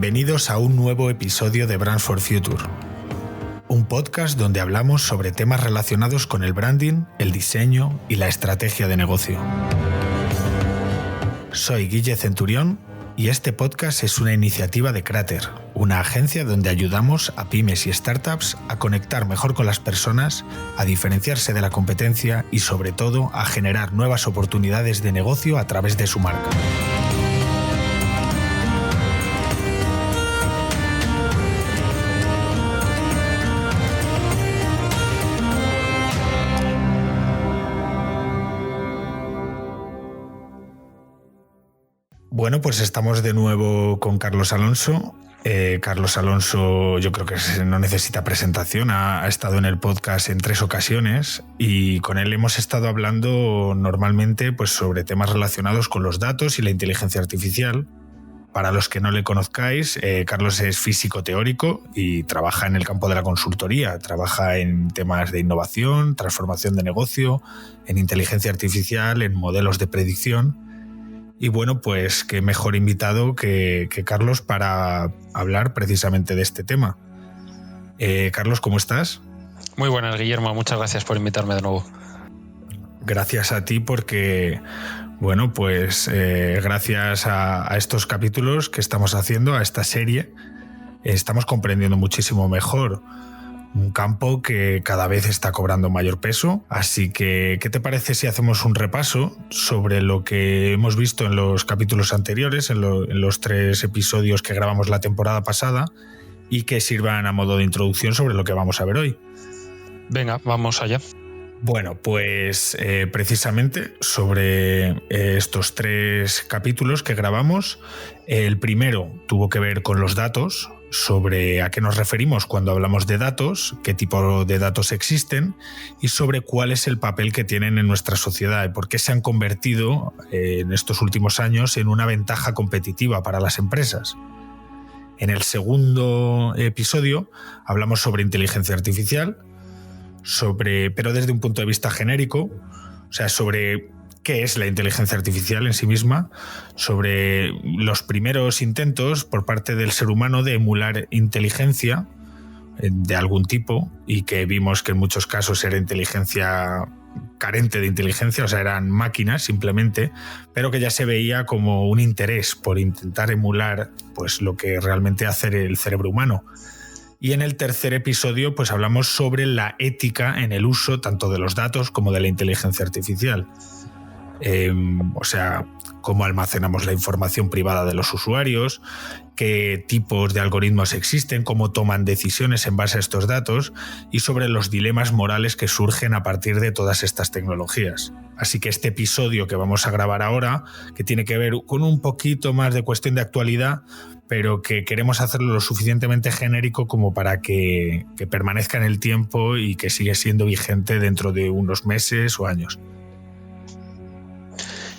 Bienvenidos a un nuevo episodio de Brands for Future, un podcast donde hablamos sobre temas relacionados con el branding, el diseño y la estrategia de negocio. Soy Guille Centurión y este podcast es una iniciativa de Crater, una agencia donde ayudamos a pymes y startups a conectar mejor con las personas, a diferenciarse de la competencia y sobre todo a generar nuevas oportunidades de negocio a través de su marca. Bueno, pues estamos de nuevo con Carlos Alonso. Carlos Alonso yo creo que no necesita presentación, ha estado en el podcast en 3 ocasiones y con él hemos estado hablando normalmente pues, sobre temas relacionados con los datos y la inteligencia artificial. Para los que no le conozcáis, Carlos es físico teórico y trabaja en el campo de la consultoría, trabaja en temas de innovación, transformación de negocio, en inteligencia artificial, en modelos de predicción. Y bueno, pues qué mejor invitado que Carlos para hablar precisamente de este tema. Carlos, ¿cómo estás? Muy buenas, Guillermo. Muchas gracias por invitarme de nuevo. Gracias a ti porque, bueno, pues gracias a estos capítulos que estamos haciendo, a esta serie, estamos comprendiendo muchísimo mejor un campo que cada vez está cobrando mayor peso. Así que, ¿qué te parece si hacemos un repaso sobre lo que hemos visto en los capítulos anteriores, en los 3 episodios que grabamos la temporada pasada y que sirvan a modo de introducción sobre lo que vamos a ver hoy? Venga, vamos allá. Bueno, pues precisamente sobre estos 3 capítulos que grabamos, el primero tuvo que ver con los datos, sobre a qué nos referimos cuando hablamos de datos, qué tipo de datos existen y sobre cuál es el papel que tienen en nuestra sociedad y por qué se han convertido en estos últimos años en una ventaja competitiva para las empresas. En el segundo episodio hablamos sobre inteligencia artificial, pero desde un punto de vista genérico, o sea, sobre qué es la inteligencia artificial en sí misma, sobre los primeros intentos por parte del ser humano de emular inteligencia de algún tipo y que vimos que en muchos casos era inteligencia carente de inteligencia, o sea, eran máquinas simplemente, pero que ya se veía como un interés por intentar emular pues, lo que realmente hace el cerebro humano. Y en el tercer episodio pues hablamos sobre la ética en el uso tanto de los datos como de la inteligencia artificial. O sea, cómo almacenamos la información privada de los usuarios, qué tipos de algoritmos existen, cómo toman decisiones en base a estos datos y sobre los dilemas morales que surgen a partir de todas estas tecnologías. Así que este episodio que vamos a grabar ahora, que tiene que ver con un poquito más de cuestión de actualidad, pero que queremos hacerlo lo suficientemente genérico como para que permanezca en el tiempo y que siga siendo vigente dentro de unos meses o años.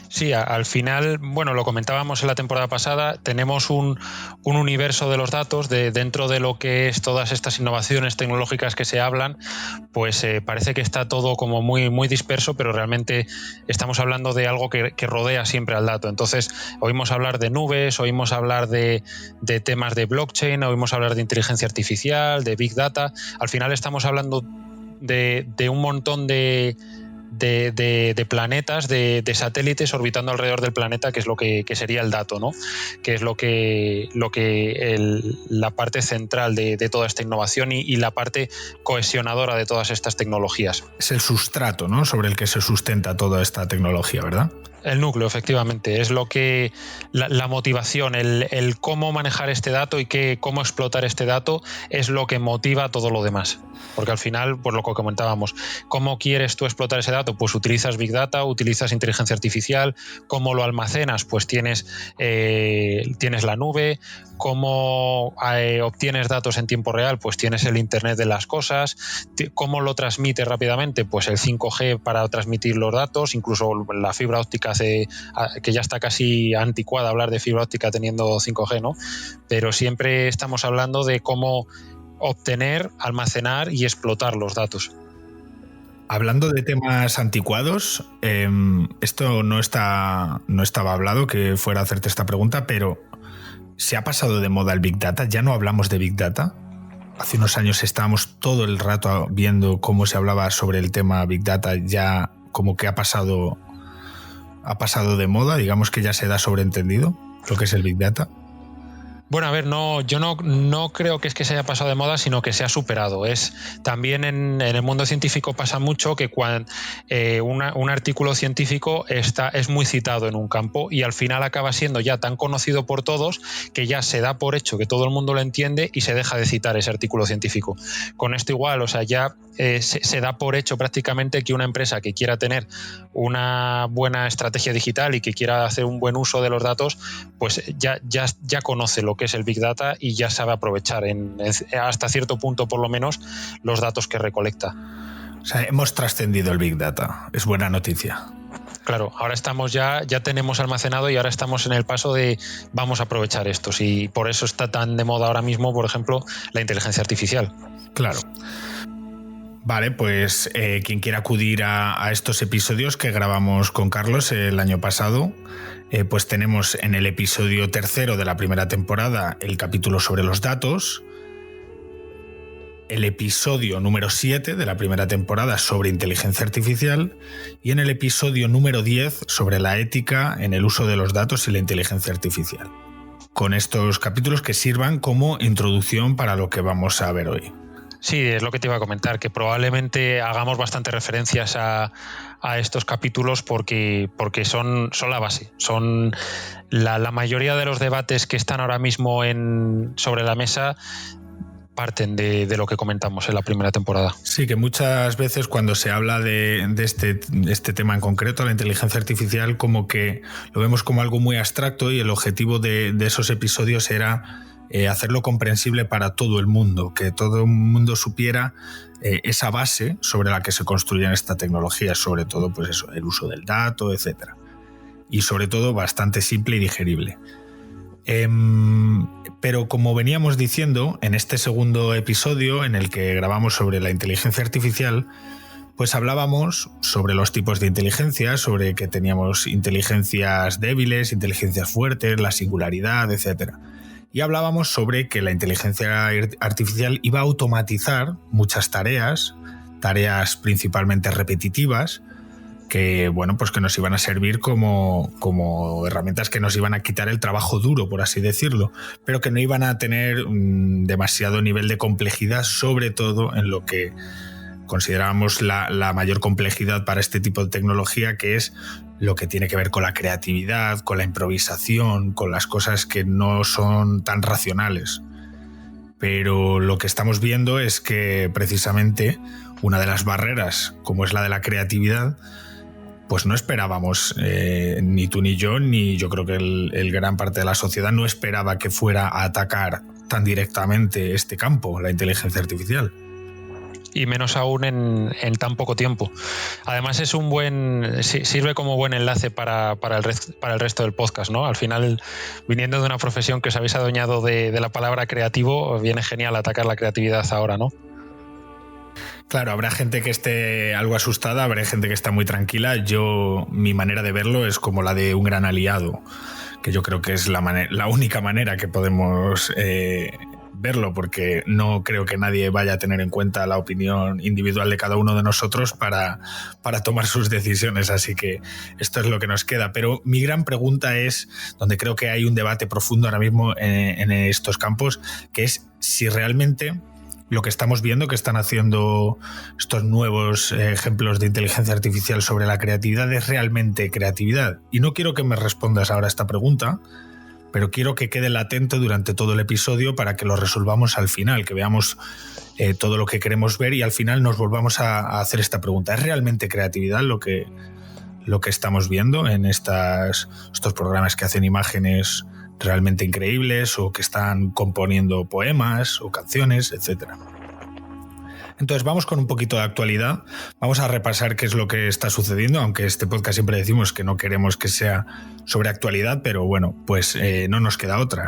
Sí, al final, bueno, lo comentábamos en la temporada pasada, tenemos un universo de los datos dentro de lo que es todas estas innovaciones tecnológicas que se hablan, pues parece que está todo como muy, muy disperso, pero realmente estamos hablando de algo que rodea siempre al dato. Entonces, oímos hablar de nubes, oímos hablar de temas de blockchain, oímos hablar de inteligencia artificial, de big data. Al final estamos hablando de un montón de planetas, de satélites orbitando alrededor del planeta, que es lo que sería el dato, ¿no? Que es la parte central de toda esta innovación y la parte cohesionadora de todas estas tecnologías. Es el sustrato, ¿no?, sobre el que se sustenta toda esta tecnología, ¿verdad? El núcleo, efectivamente, es lo que la motivación, el cómo manejar este dato y cómo explotar este dato es lo que motiva todo lo demás. Porque al final, pues lo que comentábamos, ¿cómo quieres tú explotar ese dato? Pues utilizas Big Data, utilizas inteligencia artificial. ¿Cómo lo almacenas? Pues tienes la nube. ¿Cómo obtienes datos en tiempo real? Pues tienes el Internet de las cosas. ¿Cómo lo transmites rápidamente? Pues el 5G para transmitir los datos, incluso la fibra óptica que ya está casi anticuada hablar de fibra óptica teniendo 5G, ¿no? Pero siempre estamos hablando de cómo obtener, almacenar y explotar los datos. Hablando de temas anticuados, esto no estaba hablado que fuera a hacerte esta pregunta, pero ¿Se ha pasado de moda el Big Data? ¿Ya no hablamos de Big Data? Hace unos años estábamos todo el rato viendo cómo se hablaba sobre el tema Big Data, ya como que ha pasado de moda, digamos que ya se da sobreentendido lo que es el Big Data. Bueno, a ver, yo no creo que es que se haya pasado de moda, sino que se ha superado. También en el mundo científico pasa mucho que cuando un artículo científico es muy citado en un campo y al final acaba siendo ya tan conocido por todos que ya se da por hecho que todo el mundo lo entiende y se deja de citar ese artículo científico. Con esto igual, o sea, ya se da por hecho prácticamente que una empresa que quiera tener una buena estrategia digital y que quiera hacer un buen uso de los datos, pues ya conoce lo que es el Big Data y ya sabe aprovechar hasta cierto punto por lo menos los datos que recolecta. O sea, hemos trascendido el Big Data, es buena noticia. Claro, ahora ya tenemos almacenado y ahora estamos en el paso de vamos a aprovechar estos y por eso está tan de moda ahora mismo, por ejemplo, la inteligencia artificial. Claro. Vale, pues quien quiera acudir a estos episodios que grabamos con Carlos el año pasado, pues tenemos en el episodio 3 de la primera temporada el capítulo sobre los datos, el episodio número 7 de la primera temporada sobre inteligencia artificial y en el episodio número 10 sobre la ética en el uso de los datos y la inteligencia artificial. Con estos capítulos que sirvan como introducción para lo que vamos a ver hoy. Sí, es lo que te iba a comentar, que probablemente hagamos bastantes referencias a estos capítulos porque son la base, son la mayoría de los debates que están ahora mismo sobre la mesa parten de lo que comentamos en la primera temporada. Sí, que muchas veces cuando se habla de este tema en concreto, la inteligencia artificial, como que lo vemos como algo muy abstracto y el objetivo de esos episodios era hacerlo comprensible para todo el mundo, que todo el mundo supiera esa base sobre la que se construyen estas tecnologías, sobre todo pues eso, el uso del dato, etc. Y sobre todo bastante simple y digerible. Pero como veníamos diciendo, en este segundo episodio en el que grabamos sobre la inteligencia artificial, pues hablábamos sobre los tipos de inteligencia, sobre que teníamos inteligencias débiles, inteligencias fuertes, la singularidad, etc. Y hablábamos sobre que la inteligencia artificial iba a automatizar muchas tareas principalmente repetitivas, que bueno, pues que nos iban a servir como herramientas que nos iban a quitar el trabajo duro, por así decirlo, pero que no iban a tener demasiado nivel de complejidad, sobre todo en lo que considerábamos la mayor complejidad para este tipo de tecnología, que es lo que tiene que ver con la creatividad, con la improvisación, con las cosas que no son tan racionales. Pero lo que estamos viendo es que precisamente una de las barreras, como es la de la creatividad, pues no esperábamos, ni tú ni yo, ni yo creo que el gran parte de la sociedad no esperaba que fuera a atacar tan directamente este campo, la inteligencia artificial. Y menos aún en tan poco tiempo. Además sirve como buen enlace para el resto del podcast, ¿no? Al final, viniendo de una profesión que os habéis adueñado de la palabra creativo, viene genial atacar la creatividad ahora, ¿no? Claro, habrá gente que esté algo asustada, habrá gente que está muy tranquila. Mi manera de verlo es como la de un gran aliado, que yo creo que es la única manera que podemos verlo, porque no creo que nadie vaya a tener en cuenta la opinión individual de cada uno de nosotros para tomar sus decisiones, así que esto es lo que nos queda. Pero mi gran pregunta es, donde creo que hay un debate profundo ahora mismo en estos campos, que es si realmente lo que estamos viendo que están haciendo estos nuevos ejemplos de inteligencia artificial sobre la creatividad es realmente creatividad. Y no quiero que me respondas ahora a esta pregunta, pero quiero que quede latente durante todo el episodio para que lo resolvamos al final, que veamos todo lo que queremos ver y al final nos volvamos a hacer esta pregunta. ¿Es realmente creatividad lo que estamos viendo en estos programas que hacen imágenes realmente increíbles o que están componiendo poemas o canciones, etcétera? Entonces vamos con un poquito de actualidad, vamos a repasar qué es lo que está sucediendo, aunque este podcast siempre decimos que no queremos que sea sobre actualidad, pero bueno, pues no nos queda otra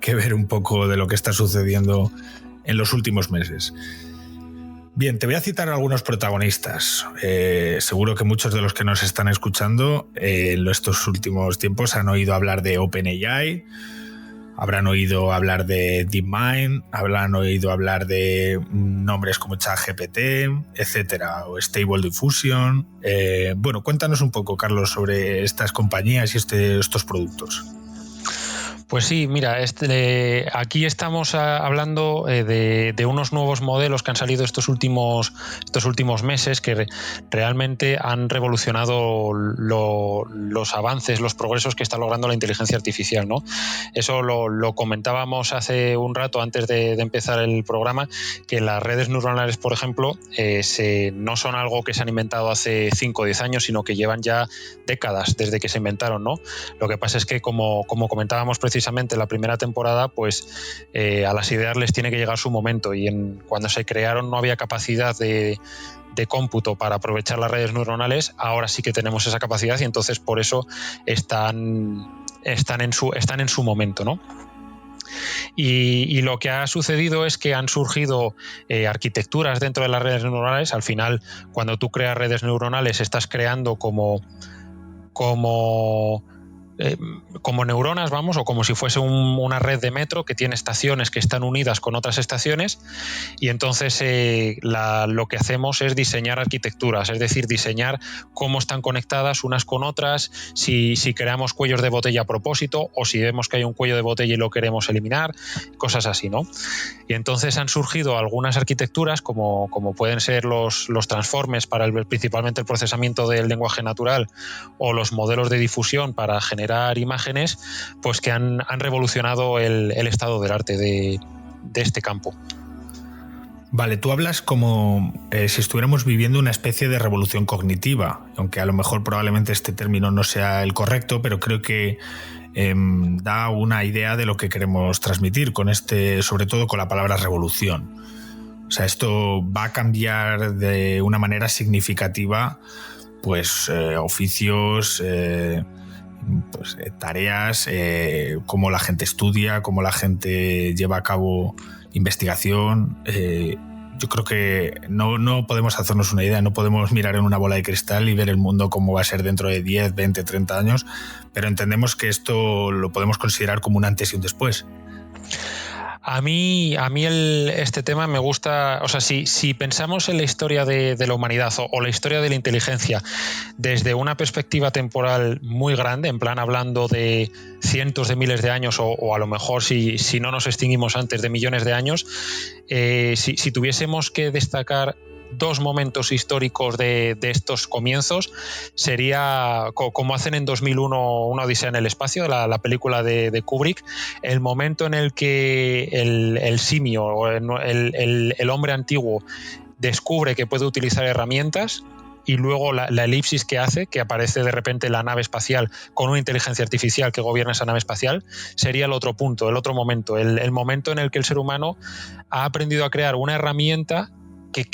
que ver un poco de lo que está sucediendo en los últimos meses. Bien, te voy a citar algunos protagonistas. Seguro que muchos de los que nos están escuchando en estos últimos tiempos han oído hablar de OpenAI, habrán oído hablar de DeepMind, habrán oído hablar de nombres como ChatGPT, etcétera, o Stable Diffusion. Bueno, cuéntanos un poco, Carlos, sobre estas compañías y estos productos. Pues sí, mira, aquí estamos hablando de unos nuevos modelos que han salido estos últimos meses que realmente han revolucionado los avances, los progresos que está logrando la inteligencia artificial, ¿no? Eso lo comentábamos hace un rato antes de empezar el programa, que las redes neuronales, por ejemplo, no son algo que se han inventado hace 5 o 10 años, sino que llevan ya décadas desde que se inventaron, ¿no? Lo que pasa es que, como comentábamos precisamente la primera temporada, pues a las ideas les tiene que llegar su momento, y cuando se crearon no había capacidad de cómputo para aprovechar las redes neuronales. Ahora sí que tenemos esa capacidad, y entonces por eso están en su momento, ¿no? Y lo que ha sucedido es que han surgido arquitecturas dentro de las redes neuronales. Al final, cuando tú creas redes neuronales, estás creando como neuronas, vamos, o como si fuese una red de metro que tiene estaciones que están unidas con otras estaciones, y entonces lo que hacemos es diseñar arquitecturas, es decir, diseñar cómo están conectadas unas con otras, si creamos cuellos de botella a propósito, o si vemos que hay un cuello de botella y lo queremos eliminar, cosas así, ¿no? Y entonces han surgido algunas arquitecturas como pueden ser los transformes para principalmente el procesamiento del lenguaje natural, o los modelos de difusión para generar imágenes, pues que han revolucionado el estado del arte de este campo. Vale, tú hablas como si estuviéramos viviendo una especie de revolución cognitiva, aunque a lo mejor probablemente este término no sea el correcto, pero creo que da una idea de lo que queremos transmitir con sobre todo con la palabra revolución. O sea, esto va a cambiar de una manera significativa, pues oficios, pues, tareas, cómo la gente estudia, cómo la gente lleva a cabo investigación. Yo creo que no podemos hacernos una idea, no podemos mirar en una bola de cristal y ver el mundo cómo va a ser dentro de 10, 20, 30 años, pero entendemos que esto lo podemos considerar como un antes y un después. A mí este tema me gusta. O sea, si pensamos en la historia de la humanidad o la historia de la inteligencia desde una perspectiva temporal muy grande, en plan hablando de cientos de miles de años, o a lo mejor si no nos extinguimos antes, de millones de años, si tuviésemos que destacar dos momentos históricos de estos comienzos, sería como hacen en 2001 Una Odisea en el espacio, la película de Kubrick, el momento en el que el simio o el hombre antiguo descubre que puede utilizar herramientas, y luego la elipsis que hace, que aparece de repente la nave espacial con una inteligencia artificial que gobierna esa nave espacial, sería el otro punto, el otro momento, el momento en el que el ser humano ha aprendido a crear una herramienta que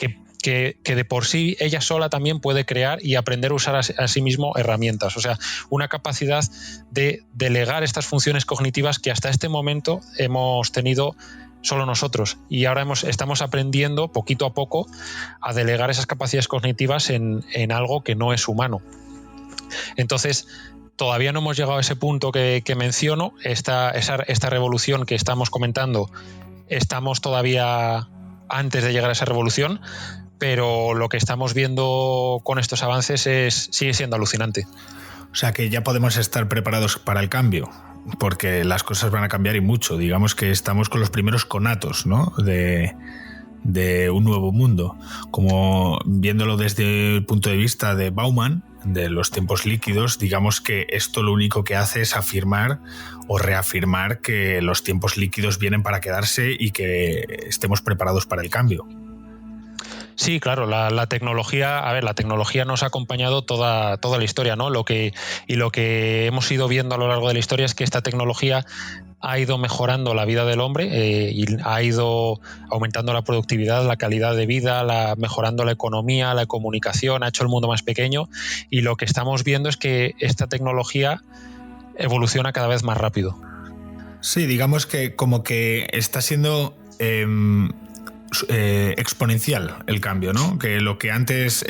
de por sí ella sola también puede crear y aprender a usar a sí mismo herramientas. O sea, una capacidad de delegar estas funciones cognitivas que hasta este momento hemos tenido solo nosotros, y ahora estamos aprendiendo poquito a poco a delegar esas capacidades cognitivas en algo que no es humano. Entonces, todavía no hemos llegado a ese punto que menciono. Esta revolución que estamos comentando, estamos todavía antes de llegar a esa revolución, pero lo que estamos viendo con estos avances sigue siendo alucinante. O sea que ya podemos estar preparados para el cambio, porque las cosas van a cambiar y mucho. Digamos que estamos con los primeros conatos, ¿no?, de un nuevo mundo. Como viéndolo desde el punto de vista de Bauman, de los tiempos líquidos, digamos que esto lo único que hace es afirmar o reafirmar que los tiempos líquidos vienen para quedarse y que estemos preparados para el cambio. Sí, claro, la tecnología, la tecnología nos ha acompañado toda la historia, ¿no? Lo que hemos ido viendo a lo largo de la historia es que esta tecnología ha ido mejorando la vida del hombre, y ha ido aumentando la productividad, la calidad de vida, mejorando la economía, la comunicación, ha hecho el mundo más pequeño, y lo que estamos viendo es que esta tecnología evoluciona cada vez más rápido. Sí, digamos que como que está siendo exponencial el cambio, ¿no? Que lo que antes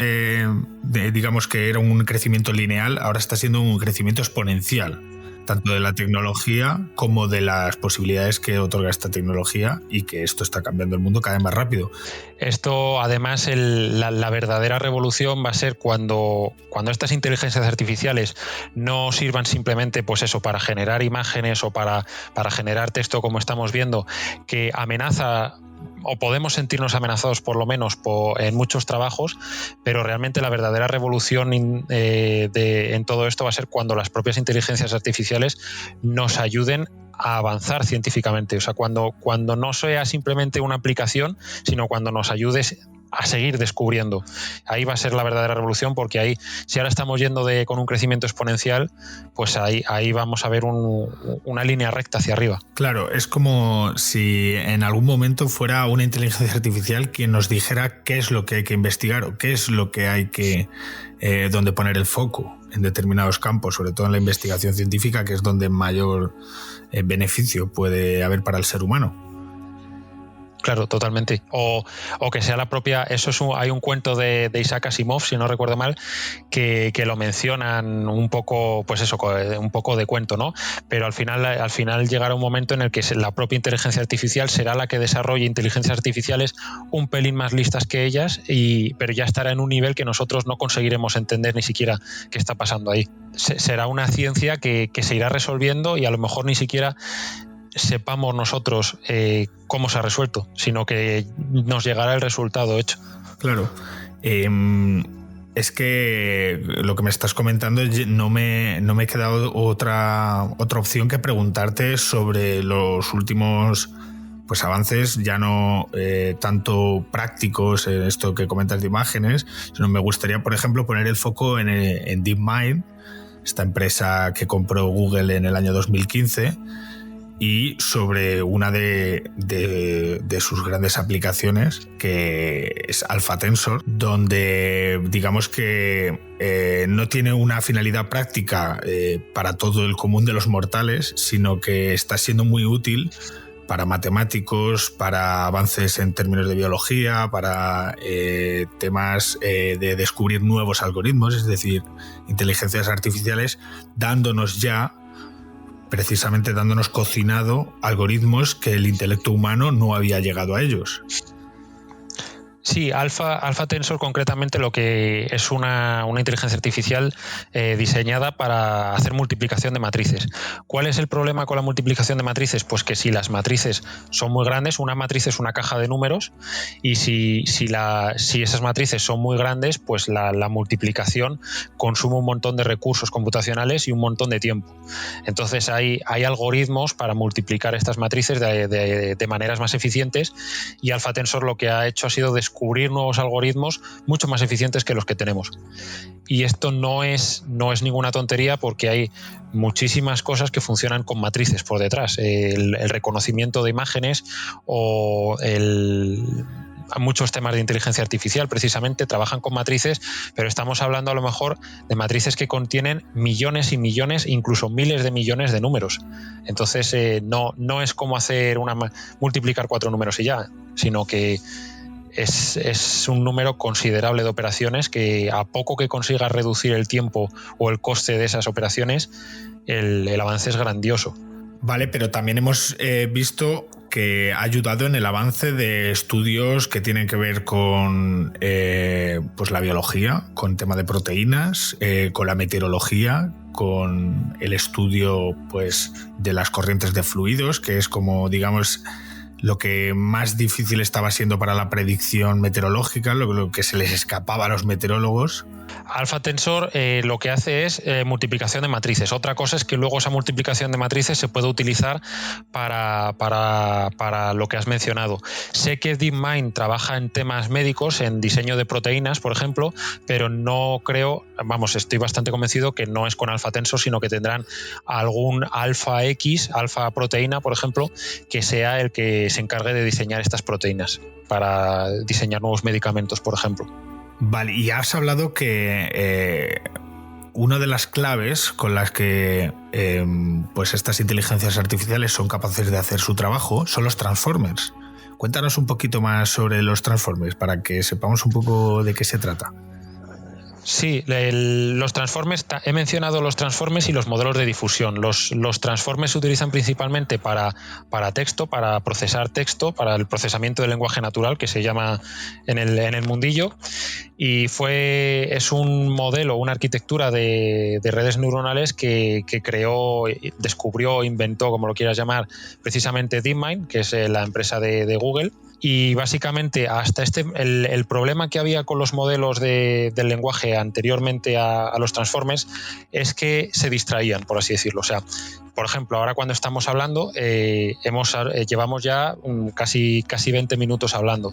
digamos que era un crecimiento lineal, ahora está siendo un crecimiento exponencial. tanto de la tecnología como de las posibilidades que otorga esta tecnología, y que esto está cambiando el mundo cada vez más rápido. Esto, además, la verdadera revolución va a ser cuando estas inteligencias artificiales no sirvan simplemente, pues eso, para generar imágenes o para generar texto, como estamos viendo, que amenaza, o podemos sentirnos amenazados por lo menos en muchos trabajos, pero realmente la verdadera revolución en todo esto va a ser cuando las propias inteligencias artificiales nos ayuden a avanzar científicamente. O sea, cuando no sea simplemente una aplicación, sino cuando nos ayudes a seguir descubriendo. Ahí va a ser la verdadera revolución, porque ahí, si ahora estamos yendo con un crecimiento exponencial, pues ahí vamos a ver una línea recta hacia arriba. Claro, es como si en algún momento fuera una inteligencia artificial quien nos dijera qué es lo que hay que investigar o qué es lo que hay que donde poner el foco en determinados campos, sobre todo en la investigación científica, que es donde mayor beneficio puede haber para el ser humano. Claro, totalmente. O que sea la propia... hay un cuento de Isaac Asimov, si no recuerdo mal, que lo mencionan un poco, pues eso, un poco de cuento, ¿no? Pero al final llegará un momento en el que la propia inteligencia artificial será la que desarrolle inteligencias artificiales un pelín más listas que ellas, pero ya estará en un nivel que nosotros no conseguiremos entender ni siquiera qué está pasando ahí. Será una ciencia que se irá resolviendo, y a lo mejor ni siquiera sepamos nosotros cómo se ha resuelto, sino que nos llegará el resultado hecho. Claro. Es que lo que me estás comentando, no me ha quedado otra opción que preguntarte sobre los últimos pues avances, ya no tanto prácticos en esto que comentas de imágenes, sino me gustaría, por ejemplo, poner el foco en DeepMind, esta empresa que compró Google en el año 2015, y sobre una de sus grandes aplicaciones, que es Alpha Tensor, donde digamos que no tiene una finalidad práctica para todo el común de los mortales, sino que está siendo muy útil para matemáticos, para avances en términos de biología, para temas de descubrir nuevos algoritmos, es decir, inteligencias artificiales, dándonos cocinado algoritmos que el intelecto humano no había llegado a ellos. Sí, Alpha Tensor concretamente lo que es una inteligencia artificial diseñada para hacer multiplicación de matrices. ¿Cuál es el problema con la multiplicación de matrices? Pues que si las matrices son muy grandes, una matriz es una caja de números, y si esas matrices son muy grandes, pues la multiplicación consume un montón de recursos computacionales y un montón de tiempo. Entonces hay algoritmos para multiplicar estas matrices de maneras más eficientes, y Alpha Tensor lo que ha hecho ha sido descubrir nuevos algoritmos mucho más eficientes que los que tenemos. Y esto no es ninguna tontería, porque hay muchísimas cosas que funcionan con matrices por detrás. El reconocimiento de imágenes o muchos temas de inteligencia artificial precisamente trabajan con matrices, pero estamos hablando a lo mejor de matrices que contienen millones y millones, incluso miles de millones de números. Entonces no es como multiplicar 4 números y ya, sino que es un número considerable de operaciones que, a poco que consiga reducir el tiempo o el coste de esas operaciones, el avance es grandioso. Vale, pero también hemos visto que ha ayudado en el avance de estudios que tienen que ver con pues la biología, con tema de proteínas, con la meteorología, con el estudio pues de las corrientes de fluidos, que es como, digamos, lo que más difícil estaba siendo para la predicción meteorológica, lo que se les escapaba a los meteorólogos. Alpha Tensor lo que hace es multiplicación de matrices. Otra cosa es que luego esa multiplicación de matrices se puede utilizar para lo que has mencionado. Sé que DeepMind trabaja en temas médicos, en diseño de proteínas, por ejemplo, pero no creo, estoy bastante convencido que no es con Alpha Tensor, sino que tendrán algún Alpha X, Alpha proteína, por ejemplo, que sea el que se encargue de diseñar estas proteínas para diseñar nuevos medicamentos, por ejemplo. Vale, y has hablado que una de las claves con las que pues estas inteligencias artificiales son capaces de hacer su trabajo son los transformers. Cuéntanos un poquito más sobre los transformers para que sepamos un poco de qué se trata. Sí, los transformes, he mencionado los transformes y los modelos de difusión. Los transformes se utilizan principalmente para texto, para procesar texto, para el procesamiento del lenguaje natural, que se llama en el mundillo, y es un modelo, una arquitectura de redes neuronales que creó, descubrió, inventó, como lo quieras llamar, precisamente DeepMind, que es la empresa de Google. Y básicamente hasta el problema que había con los modelos del lenguaje anteriormente a los transformers es que se distraían, por así decirlo. O sea, por ejemplo, ahora cuando estamos hablando, llevamos ya casi 20 minutos hablando.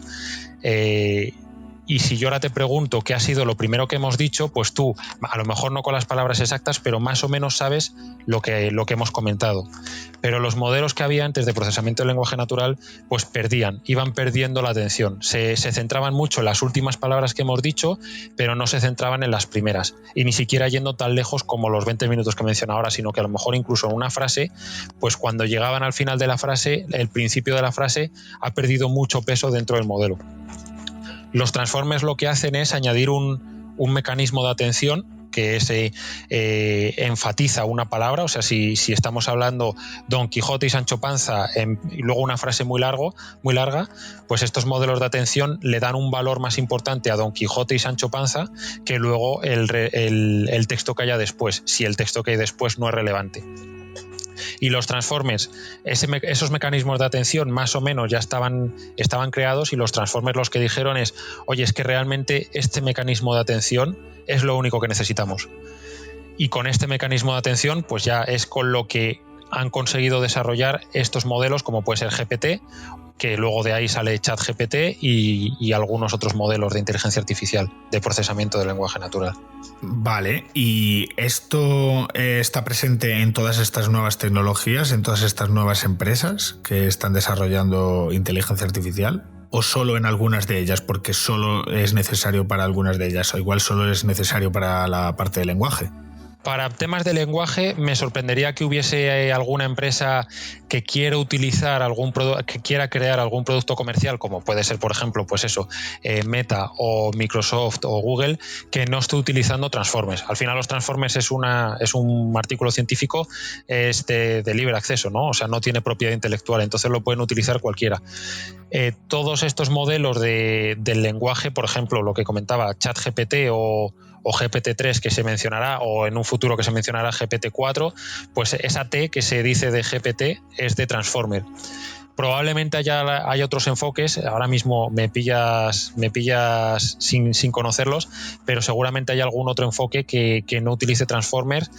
Y si yo ahora te pregunto qué ha sido lo primero que hemos dicho, pues tú, a lo mejor no con las palabras exactas, pero más o menos sabes lo que hemos comentado. Pero los modelos que había antes de procesamiento del lenguaje natural, pues iban perdiendo la atención. Se centraban mucho en las últimas palabras que hemos dicho, pero no se centraban en las primeras. Y ni siquiera yendo tan lejos como los 20 minutos que menciono ahora, sino que a lo mejor incluso en una frase, pues cuando llegaban al final de la frase, el principio de la frase ha perdido mucho peso dentro del modelo. Los transformers lo que hacen es añadir un mecanismo de atención que enfatiza una palabra. O sea, si estamos hablando Don Quijote y Sancho Panza y luego una frase muy larga, pues estos modelos de atención le dan un valor más importante a Don Quijote y Sancho Panza que luego el texto que haya después, si el texto que hay después no es relevante. Y los transformers, esos mecanismos de atención más o menos ya estaban creados, y los transformers los que dijeron es: oye, es que realmente este mecanismo de atención es lo único que necesitamos. Y con este mecanismo de atención pues ya es con lo que han conseguido desarrollar estos modelos, como puede ser GPT, que luego de ahí sale ChatGPT y algunos otros modelos de inteligencia artificial de procesamiento del lenguaje natural. Vale, ¿y esto está presente en todas estas nuevas tecnologías, en todas estas nuevas empresas que están desarrollando inteligencia artificial? ¿O solo en algunas de ellas, porque solo es necesario para algunas de ellas, o igual solo es necesario para la parte del lenguaje? Para temas de lenguaje me sorprendería que hubiese alguna empresa que quiera utilizar que quiera crear algún producto comercial, como puede ser, por ejemplo, pues eso, Meta o Microsoft o Google, que no esté utilizando transformers. Al final los transformers es un artículo científico, es de libre acceso, ¿no? O sea, no tiene propiedad intelectual, entonces lo pueden utilizar cualquiera. Todos estos modelos del lenguaje, por ejemplo, lo que comentaba, ChatGPT o GPT-3 que se mencionará, o en un futuro que se mencionará GPT-4, pues esa T que se dice de GPT es de Transformer. Probablemente haya otros enfoques, ahora mismo me pillas sin conocerlos, pero seguramente hay algún otro enfoque que no utilice Transformers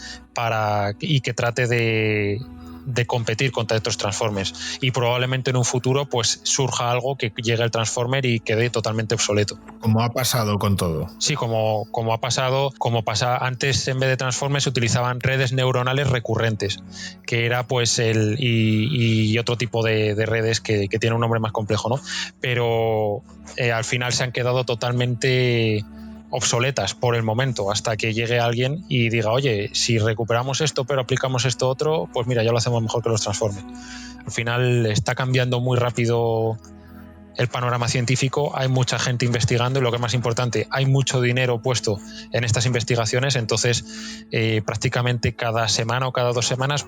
y que trate de competir contra estos Transformers, y probablemente en un futuro pues surja algo que llegue al Transformer y quede totalmente obsoleto. Como ha pasado con todo. Sí, como pasa antes, en vez de Transformers se utilizaban redes neuronales recurrentes, que era pues y otro tipo de redes que tiene un nombre más complejo, ¿no? Pero al final se han quedado totalmente obsoletas por el momento, hasta que llegue alguien y diga: oye, si recuperamos esto pero aplicamos esto otro, pues mira, ya lo hacemos mejor que los Transformers. Al final está cambiando muy rápido el panorama científico, hay mucha gente investigando y, lo que es más importante, hay mucho dinero puesto en estas investigaciones. Entonces prácticamente cada semana o cada 2 semanas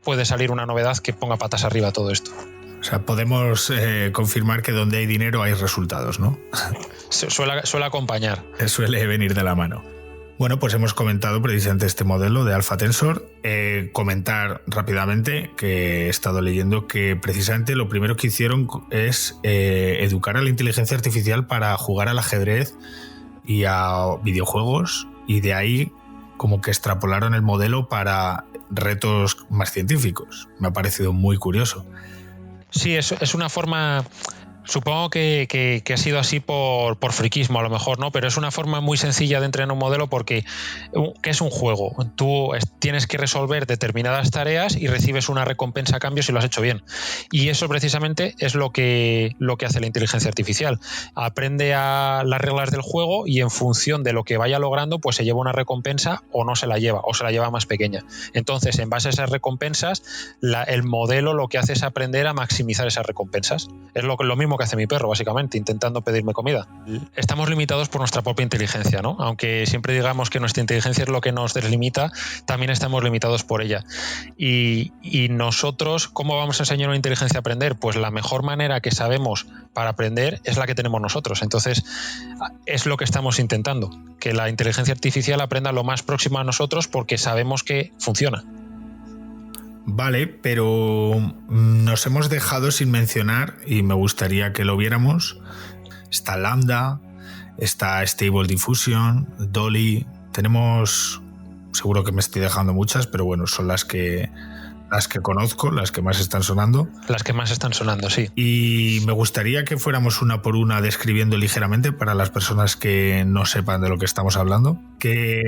puede salir una novedad que ponga patas arriba todo esto. O sea, podemos confirmar que donde hay dinero hay resultados, ¿no? Suele acompañar. Suele venir de la mano. Bueno, pues hemos comentado precisamente este modelo de Alpha Tensor. Comentar rápidamente que he estado leyendo que precisamente lo primero que hicieron es educar a la inteligencia artificial para jugar al ajedrez y a videojuegos, y de ahí como que extrapolaron el modelo para retos más científicos. Me ha parecido muy curioso. Sí, es una forma... Supongo que ha sido así por friquismo, a lo mejor, ¿no? Pero es una forma muy sencilla de entrenar un modelo, porque ¿qué es un juego? Tú tienes que resolver determinadas tareas y recibes una recompensa a cambio si lo has hecho bien. Y eso precisamente es lo que hace la inteligencia artificial. Aprende a las reglas del juego y, en función de lo que vaya logrando, pues se lleva una recompensa o no se la lleva, o se la lleva más pequeña. Entonces, en base a esas recompensas, el modelo lo que hace es aprender a maximizar esas recompensas. Es lo mismo que hace mi perro, básicamente, intentando pedirme comida. Estamos limitados por nuestra propia inteligencia, ¿no? Aunque siempre digamos que nuestra inteligencia es lo que nos deslimita, también estamos limitados por ella. Y nosotros, ¿cómo vamos a enseñar a una inteligencia a aprender? Pues la mejor manera que sabemos para aprender es la que tenemos nosotros. Entonces, es lo que estamos intentando, que la inteligencia artificial aprenda lo más próximo a nosotros porque sabemos que funciona. Vale, pero nos hemos dejado sin mencionar, y me gustaría que lo viéramos, está Lambda, está Stable Diffusion, Dolly, tenemos, seguro que me estoy dejando muchas, pero bueno, son las que conozco, las que más están sonando. Las que más están sonando, sí. Y me gustaría que fuéramos una por una describiendo ligeramente para las personas que no sepan de lo que estamos hablando, que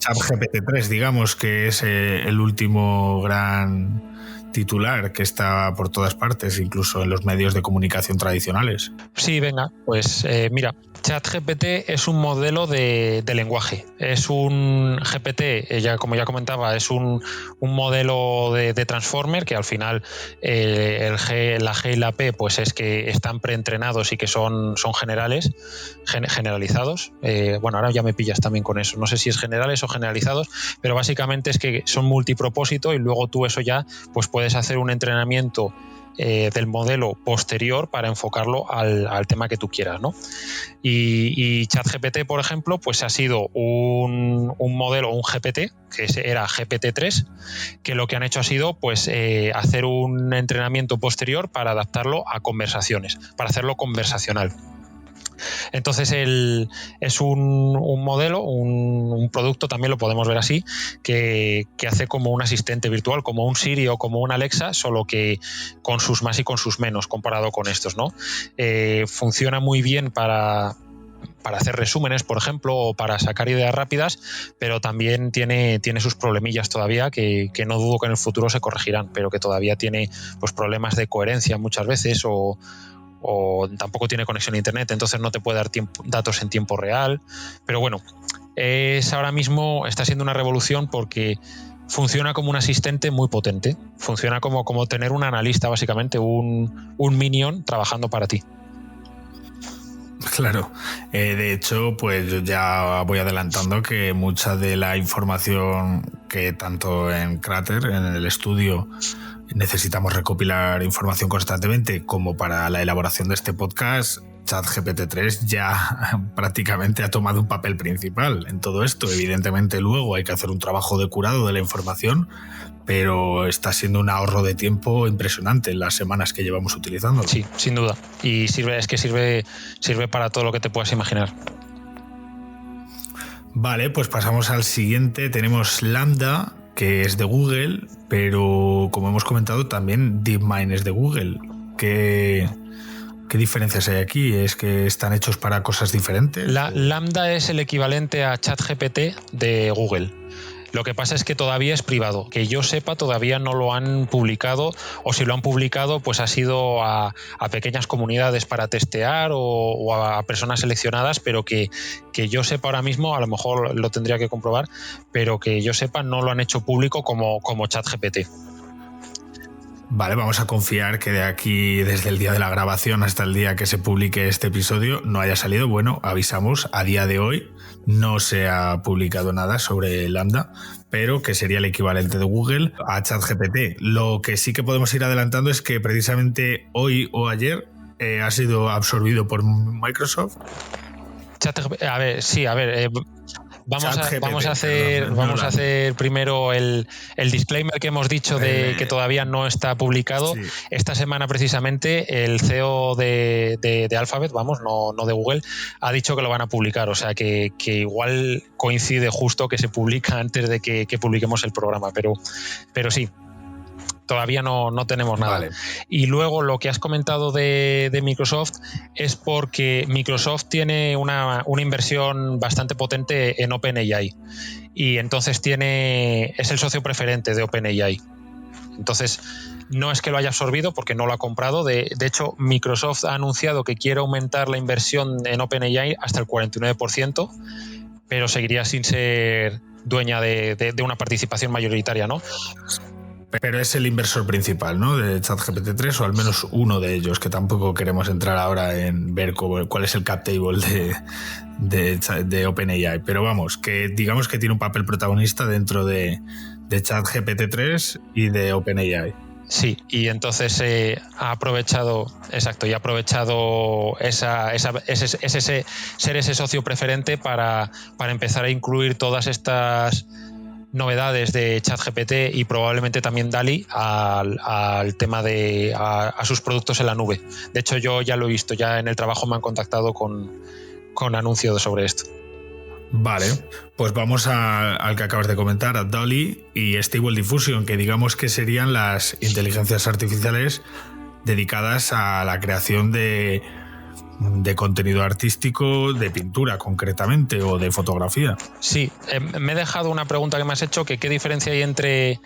ChatGPT-3, digamos, que es el último gran titular que está por todas partes, incluso en los medios de comunicación tradicionales. Sí, venga, pues mira, ChatGPT es un modelo de lenguaje. Es un GPT, como ya comentaba, es un modelo de Transformer que al final la G y la P pues es que están preentrenados y que son generalizados. Bueno, ahora ya me pillas también con eso. No sé si es generales o generalizados, pero básicamente es que son multipropósito y luego tú eso ya pues puedes hacer un entrenamiento del modelo posterior para enfocarlo al tema que tú quieras, ¿no? Y ChatGPT, por ejemplo, pues ha sido un modelo, un GPT, que era GPT-3, que lo que han hecho ha sido pues hacer un entrenamiento posterior para adaptarlo a conversaciones, para hacerlo conversacional. Entonces es un modelo, un producto, también lo podemos ver así, que hace como un asistente virtual, como un Siri o como un Alexa, solo que con sus más y con sus menos comparado con estos, ¿no? Funciona muy bien para hacer resúmenes, por ejemplo, o para sacar ideas rápidas, pero también tiene sus problemillas todavía que no dudo que en el futuro se corregirán, pero que todavía tiene pues problemas de coherencia muchas veces o tampoco tiene conexión a internet, entonces no te puede dar datos en tiempo real. Pero bueno, ahora mismo está siendo una revolución porque funciona como un asistente muy potente. Funciona como tener un analista, básicamente, un minion trabajando para ti. Claro, de hecho, pues yo ya voy adelantando que mucha de la información que tanto en Crater, en el estudio, necesitamos recopilar información constantemente, como para la elaboración de este podcast, ChatGPT-3 ya prácticamente ha tomado un papel principal en todo esto. Evidentemente luego hay que hacer un trabajo de curado de la información, pero está siendo un ahorro de tiempo impresionante en las semanas que llevamos utilizándolo. Sí, sin duda. Y sirve para todo lo que te puedas imaginar. Vale, pues pasamos al siguiente. Tenemos Lambda, que es de Google, pero como hemos comentado también DeepMind es de Google. ¿Qué diferencias hay aquí? ¿Es que están hechos para cosas diferentes? Lambda es el equivalente a ChatGPT de Google. Lo que pasa es que todavía es privado. Que yo sepa, todavía no lo han publicado, o si lo han publicado, pues ha sido a pequeñas comunidades para testear o a personas seleccionadas, pero que yo sepa ahora mismo, a lo mejor lo tendría que comprobar, pero que yo sepa no lo han hecho público como ChatGPT. Vale, vamos a confiar que de aquí, desde el día de la grabación hasta el día que se publique este episodio, no haya salido. Bueno, avisamos, a día de hoy no se ha publicado nada sobre Lambda, pero que sería el equivalente de Google a ChatGPT. Lo que sí que podemos ir adelantando es que precisamente hoy o ayer ha sido absorbido por Microsoft. Vamos a hacer primero el disclaimer que hemos dicho de que todavía no está publicado. Sí. Esta semana precisamente el CEO de Alphabet, no de Google, ha dicho que lo van a publicar, o sea que igual coincide justo que se publica antes de que publiquemos el programa, pero sí. Todavía no tenemos nada. Vale. Y luego lo que has comentado de Microsoft es porque Microsoft tiene una inversión bastante potente en OpenAI y entonces es el socio preferente de OpenAI. Entonces no es que lo haya absorbido porque no lo ha comprado. De hecho, Microsoft ha anunciado que quiere aumentar la inversión en OpenAI hasta el 49%, pero seguiría sin ser dueña de una participación mayoritaria, ¿no? Pero es el inversor principal, ¿no? De ChatGPT 3, o al menos uno de ellos, que tampoco queremos entrar ahora en ver cuál es el cap table de OpenAI. Pero vamos, que digamos que tiene un papel protagonista dentro de ChatGPT 3 y de OpenAI. Sí, y entonces ha aprovechado ser ese socio preferente para empezar a incluir todas estas novedades de ChatGPT y probablemente también DALL-E al tema de a sus productos en la nube. De hecho, yo ya lo he visto, ya en el trabajo me han contactado con anuncios sobre esto. Vale, pues vamos al que acabas de comentar, a DALL-E y Stable Diffusion, que digamos que serían las inteligencias artificiales dedicadas a la creación de contenido artístico, de pintura concretamente, o de fotografía. Sí, me he dejado una pregunta que me has hecho, que qué diferencia hay entre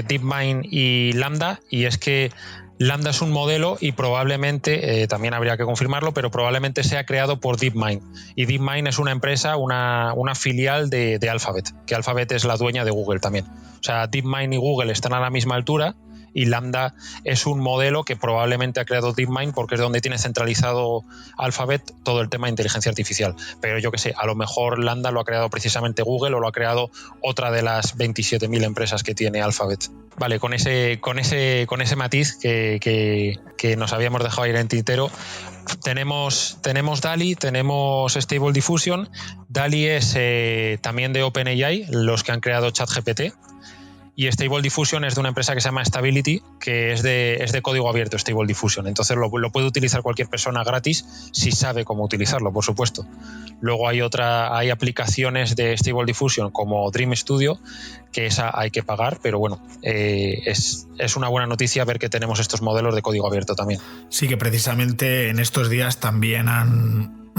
DeepMind y Lambda, y es que Lambda es un modelo y probablemente, también habría que confirmarlo, pero probablemente sea creado por DeepMind. Y DeepMind es una empresa, una filial de Alphabet, que Alphabet es la dueña de Google también. O sea, DeepMind y Google están a la misma altura, y Lambda es un modelo que probablemente ha creado DeepMind porque es donde tiene centralizado Alphabet todo el tema de inteligencia artificial. Pero yo qué sé, a lo mejor Lambda lo ha creado precisamente Google o lo ha creado otra de las 27.000 empresas que tiene Alphabet. Vale, con ese matiz que nos habíamos dejado ir en tintero, tenemos DALL-E, tenemos Stable Diffusion. DALL-E es también de OpenAI, los que han creado ChatGPT. Y Stable Diffusion es de una empresa que se llama Stability, que es de código abierto, Stable Diffusion. Entonces lo puede utilizar cualquier persona gratis si sabe cómo utilizarlo, por supuesto. Luego hay aplicaciones de Stable Diffusion como Dream Studio, que esa hay que pagar, pero bueno, es una buena noticia ver que tenemos estos modelos de código abierto también. Sí, que precisamente en estos días también han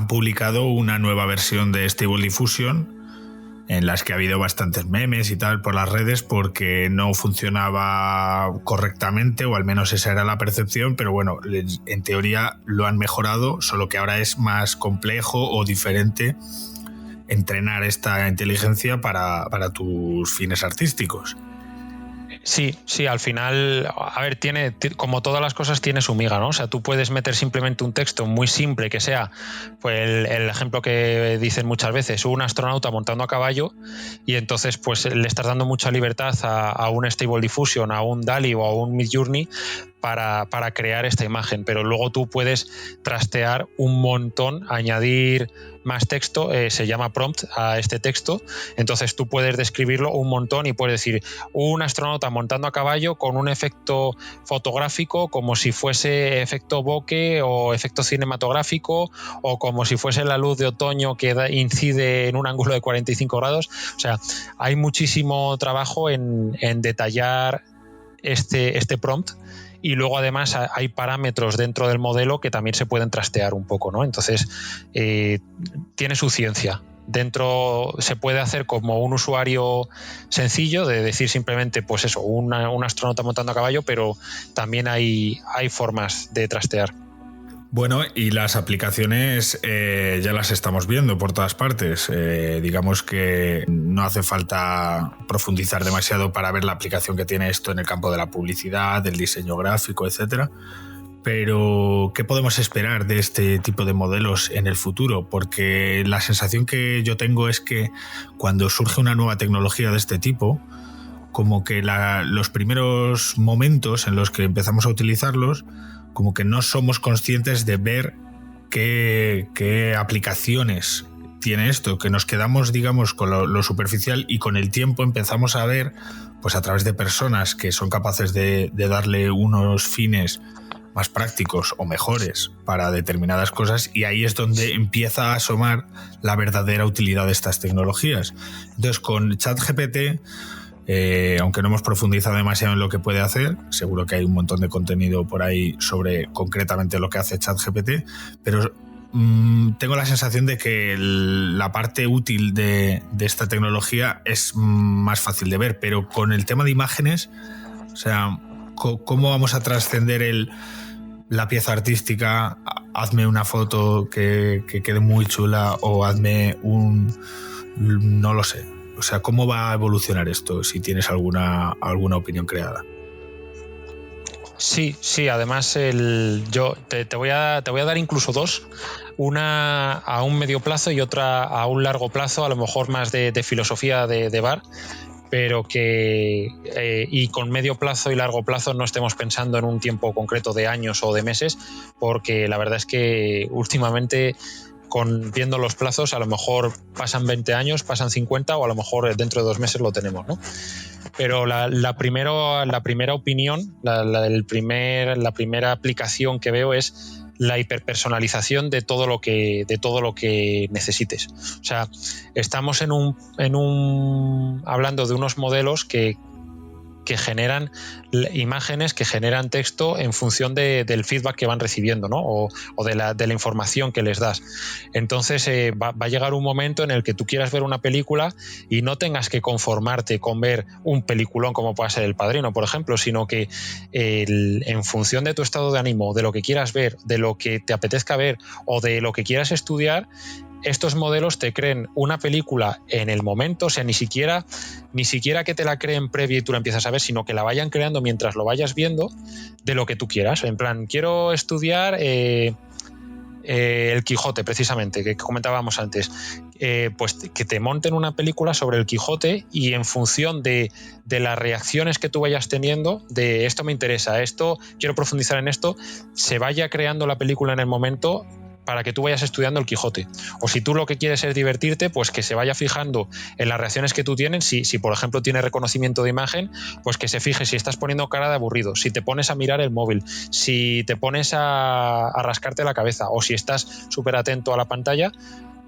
publicado una nueva versión de Stable Diffusion, en las que ha habido bastantes memes y tal por las redes porque no funcionaba correctamente, o al menos esa era la percepción, pero bueno, en teoría lo han mejorado, solo que ahora es más complejo o diferente entrenar esta inteligencia para tus fines artísticos. Sí, al final, a ver, como todas las cosas, tiene su miga, ¿no? O sea, tú puedes meter simplemente un texto muy simple que sea, pues el ejemplo que dicen muchas veces, un astronauta montando a caballo, y entonces pues le estás dando mucha libertad a un Stable Diffusion, a un DALL-E o a un Midjourney para crear esta imagen, pero luego tú puedes trastear un montón, añadir más texto, se llama prompt a este texto, entonces tú puedes describirlo un montón y puedes decir un astronauta montando a caballo con un efecto fotográfico como si fuese efecto bokeh o efecto cinematográfico, o como si fuese la luz de otoño que incide en un ángulo de 45 grados. O sea, hay muchísimo trabajo en detallar este prompt. Y luego además hay parámetros dentro del modelo que también se pueden trastear un poco, ¿no? Entonces tiene su ciencia. Dentro se puede hacer como un usuario sencillo, de decir simplemente, pues eso, un astronauta montando a caballo, pero también hay formas de trastear. Bueno, y las aplicaciones ya las estamos viendo por todas partes. Digamos que no hace falta profundizar demasiado para ver la aplicación que tiene esto en el campo de la publicidad, del diseño gráfico, etcétera. Pero, ¿qué podemos esperar de este tipo de modelos en el futuro? Porque la sensación que yo tengo es que cuando surge una nueva tecnología de este tipo, como que los primeros momentos en los que empezamos a utilizarlos, como que no somos conscientes de ver qué aplicaciones tiene esto, que nos quedamos, digamos, con lo superficial, y con el tiempo empezamos a ver, pues a través de personas que son capaces de darle unos fines más prácticos o mejores para determinadas cosas, y ahí es donde empieza a asomar la verdadera utilidad de estas tecnologías. Entonces, con ChatGPT, aunque no hemos profundizado demasiado en lo que puede hacer, seguro que hay un montón de contenido por ahí sobre concretamente lo que hace ChatGPT, pero tengo la sensación de que la parte útil de esta tecnología es más fácil de ver, pero con el tema de imágenes, o sea, ¿cómo vamos a trascender la pieza artística? Hazme una foto que quede muy chula, o hazme no lo sé. O sea, ¿cómo va a evolucionar esto? Si tienes alguna opinión creada. Sí, además yo te voy a dar incluso dos, una a un medio plazo y otra a un largo plazo, a lo mejor más de filosofía de bar, pero que y con medio plazo y largo plazo no estemos pensando en un tiempo concreto de años o de meses, porque la verdad es que últimamente viendo los plazos a lo mejor pasan 20 años, pasan 50 o a lo mejor dentro de 2 meses lo tenemos, ¿no? Pero la primera opinión, la primera aplicación que veo es la hiperpersonalización de todo lo que necesites. O sea, estamos hablando de unos modelos que generan imágenes, que generan texto en función del feedback que van recibiendo, ¿no? o de la información que les das. Entonces va a llegar un momento en el que tú quieras ver una película y no tengas que conformarte con ver un peliculón como pueda ser El Padrino, por ejemplo, sino que en función de tu estado de ánimo, de lo que quieras ver, de lo que te apetezca ver o de lo que quieras estudiar, estos modelos te creen una película en el momento, o sea, ni siquiera que te la creen previa y tú la empiezas a ver, sino que la vayan creando mientras lo vayas viendo de lo que tú quieras. En plan, quiero estudiar El Quijote, precisamente, que comentábamos antes. Pues que te monten una película sobre el Quijote y en función de las reacciones que tú vayas teniendo, de esto me interesa, esto quiero profundizar en esto, se vaya creando la película en el momento para que tú vayas estudiando el Quijote. O si tú lo que quieres es divertirte, pues que se vaya fijando en las reacciones que tú tienes. Si por ejemplo tiene reconocimiento de imagen, pues que se fije si estás poniendo cara de aburrido, si te pones a mirar el móvil, si te pones a rascarte la cabeza o si estás súper atento a la pantalla,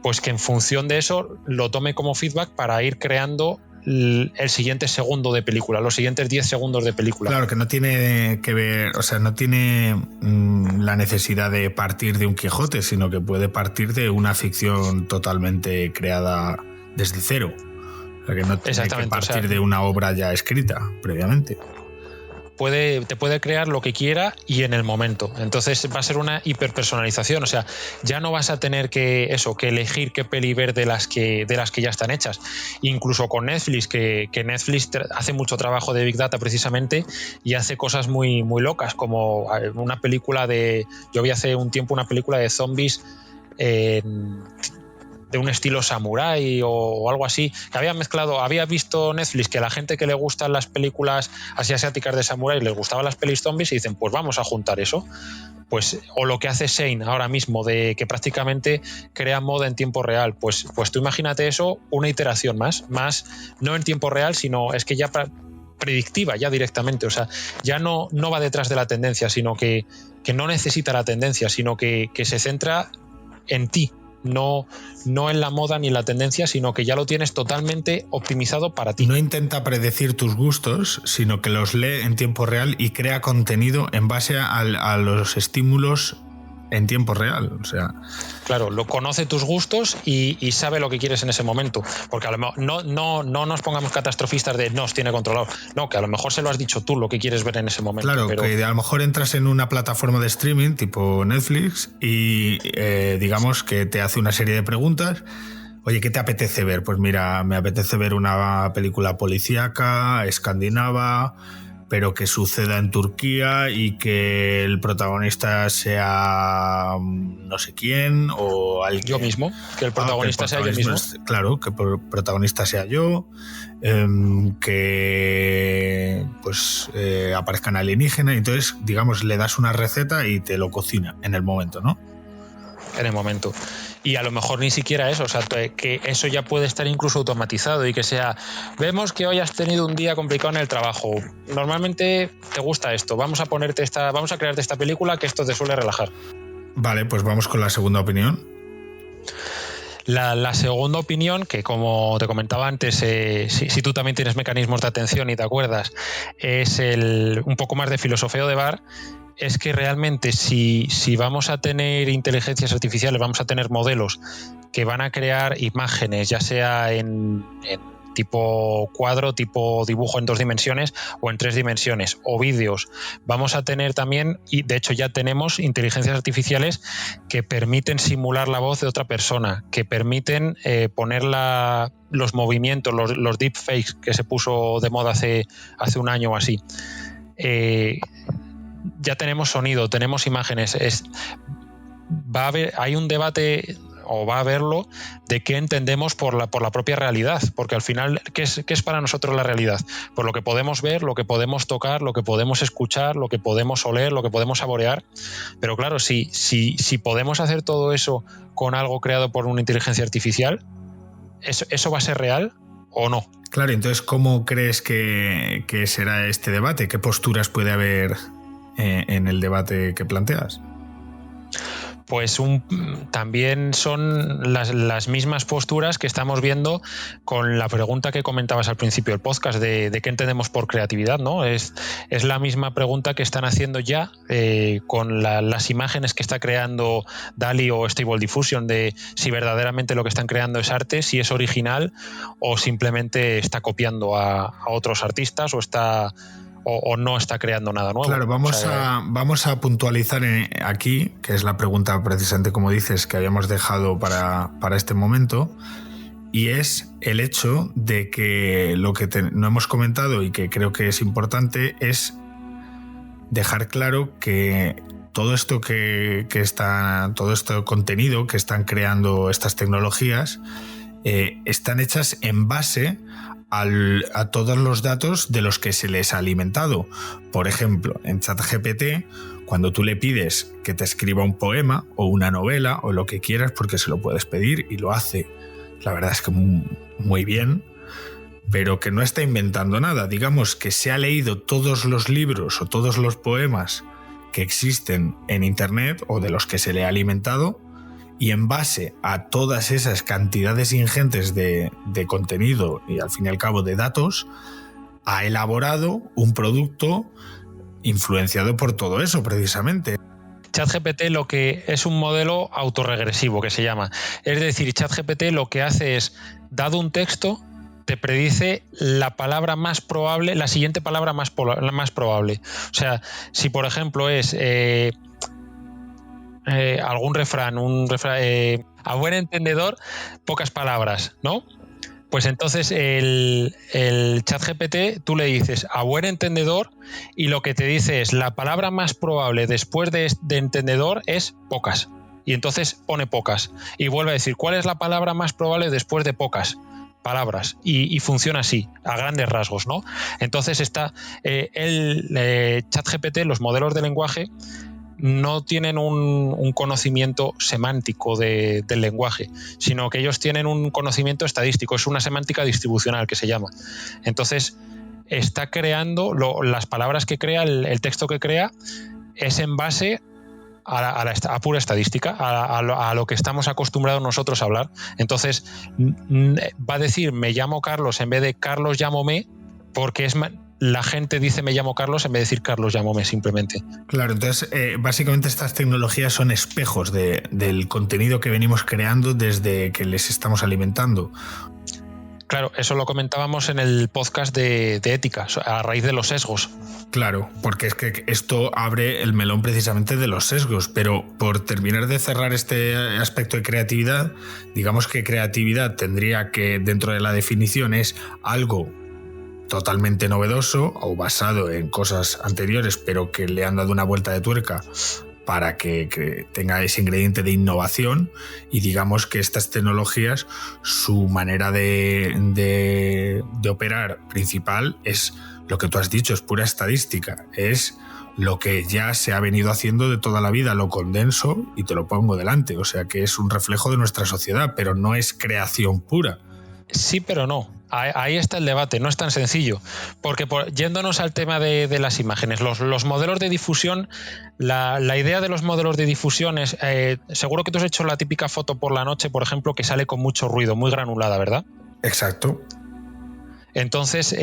pues que en función de eso lo tome como feedback para ir creando el siguiente segundo de película, los siguientes 10 segundos de película. Claro, que no tiene que ver, o sea, no tiene la necesidad de partir de un Quijote, sino que puede partir de una ficción totalmente creada desde cero. O sea, que no tiene que partir de una obra ya escrita previamente. Te puede crear lo que quiera y en el momento. Entonces va a ser una hiperpersonalización. O sea, ya no vas a tener que elegir qué peli ver de las que ya están hechas. Incluso con Netflix, que Netflix hace mucho trabajo de Big Data precisamente y hace cosas muy, muy locas, como una película yo vi hace un tiempo una película de zombies de un estilo samurái o algo así, que había visto Netflix que a la gente que le gustan las películas así asiáticas de samurái les gustaban las pelis zombies y dicen, pues vamos a juntar eso. Pues, o lo que hace Shane ahora mismo, de que prácticamente crea moda en tiempo real, pues tú imagínate eso, una iteración más no en tiempo real, sino es que ya predictiva ya directamente. O sea, ya no va detrás de la tendencia, sino que no necesita la tendencia, sino que se centra en ti. No en la moda ni en la tendencia, sino que ya lo tienes totalmente optimizado para ti. No intenta predecir tus gustos, sino que los lee en tiempo real y crea contenido en base a los estímulos en tiempo real. O sea, claro, lo conoce tus gustos y sabe lo que quieres en ese momento. Porque a lo mejor no nos pongamos catastrofistas de nos tiene controlado. No, que a lo mejor se lo has dicho tú lo que quieres ver en ese momento. Claro, pero que a lo mejor entras en una plataforma de streaming tipo Netflix y digamos que te hace una serie de preguntas. Oye, ¿qué te apetece ver? Pues mira, me apetece ver una película policíaca, escandinava, pero que suceda en Turquía y que el protagonista sea no sé quién o alguien. Yo mismo, que el protagonista sea yo mismo. Claro, que el protagonista sea yo, que pues aparezcan alienígenas y entonces, digamos, le das una receta y te lo cocina en el momento, ¿no? En el momento. Y a lo mejor ni siquiera eso, o sea, que eso ya puede estar incluso automatizado y que sea, vemos que hoy has tenido un día complicado en el trabajo, normalmente te gusta esto, vamos a crearte esta película que esto te suele relajar. Vale, pues vamos con la segunda opinión. La segunda opinión, que como te comentaba antes, si tú también tienes mecanismos de atención y te acuerdas, es un poco más de filosofía de bar. Es que realmente si vamos a tener inteligencias artificiales, vamos a tener modelos que van a crear imágenes, ya sea en tipo cuadro, tipo dibujo en 2 dimensiones o en 3 dimensiones, o vídeos. Vamos a tener también, y de hecho ya tenemos, inteligencias artificiales que permiten simular la voz de otra persona, que permiten poner los movimientos, los deepfakes que se puso de moda hace un año o así. Ya tenemos sonido, tenemos imágenes. Hay un debate, o va a haberlo, de qué entendemos por la propia realidad, porque al final, ¿qué es para nosotros la realidad? Pues lo que podemos ver, lo que podemos tocar, lo que podemos escuchar, lo que podemos oler, lo que podemos saborear. Pero claro, si podemos hacer todo eso con algo creado por una inteligencia artificial, ¿eso va a ser real o no? Claro, entonces, ¿cómo crees que será este debate? ¿Qué posturas puede haber en el debate que planteas? Pues también son las mismas posturas que estamos viendo con la pregunta que comentabas al principio del podcast de qué entendemos por creatividad, ¿no? Es la misma pregunta que están haciendo ya con las imágenes que está creando DALL-E o Stable Diffusion, de si verdaderamente lo que están creando es arte, si es original o simplemente está copiando a otros artistas o no está creando nada nuevo. Claro, vamos a puntualizar aquí, que es la pregunta precisamente, como dices, que habíamos dejado para este momento, y es el hecho de que lo que no hemos comentado y que creo que es importante es dejar claro que todo esto todo este contenido que están creando estas tecnologías están hechas en base a todos los datos de los que se les ha alimentado. Por ejemplo, en ChatGPT, cuando tú le pides que te escriba un poema o una novela o lo que quieras, porque se lo puedes pedir y lo hace, la verdad es que muy bien, pero que no está inventando nada. Digamos que se ha leído todos los libros o todos los poemas que existen en Internet o de los que se le ha alimentado, y en base a todas esas cantidades ingentes de contenido y al fin y al cabo de datos, ha elaborado un producto influenciado por todo eso precisamente. ChatGPT lo que es un modelo autorregresivo que se llama. Es decir, ChatGPT lo que hace es, dado un texto, te predice la palabra más probable, la siguiente palabra más probable. O sea, si por ejemplo es algún refrán, a buen entendedor, pocas palabras, ¿no? Pues entonces el ChatGPT, tú le dices a buen entendedor y lo que te dice es la palabra más probable después de entendedor es pocas. Y entonces pone pocas. Y vuelve a decir cuál es la palabra más probable después de pocas palabras. Y funciona así, a grandes rasgos, ¿no? Entonces está ChatGPT, los modelos de lenguaje, no tienen un conocimiento semántico del lenguaje, sino que ellos tienen un conocimiento estadístico, es una semántica distribucional que se llama. Entonces, está creando las palabras que crea, el texto que crea, es en base a pura estadística, a lo que estamos acostumbrados nosotros a hablar. Entonces, va a decir me llamo Carlos en vez de Carlos llámome, porque la gente dice me llamo Carlos en vez de decir Carlos llámame simplemente. Claro, entonces básicamente estas tecnologías son espejos del contenido que venimos creando desde que les estamos alimentando. Claro, eso lo comentábamos en el podcast de ética, a raíz de los sesgos. Claro, porque es que esto abre el melón precisamente de los sesgos, pero por terminar de cerrar este aspecto de creatividad, digamos que creatividad tendría que, dentro de la definición, es algo totalmente novedoso o basado en cosas anteriores, pero que le han dado una vuelta de tuerca para que tenga ese ingrediente de innovación. Y digamos que estas tecnologías, su manera de operar principal es lo que tú has dicho, es pura estadística, es lo que ya se ha venido haciendo de toda la vida, lo condenso y te lo pongo delante, o sea que es un reflejo de nuestra sociedad, pero no es creación pura. Sí, pero no. Ahí está el debate, no es tan sencillo. Porque yéndonos al tema de las imágenes, los modelos de difusión, la idea de los modelos de difusión es, seguro que tú has hecho la típica foto por la noche, por ejemplo, que sale con mucho ruido, muy granulada, ¿verdad? Exacto. Entonces,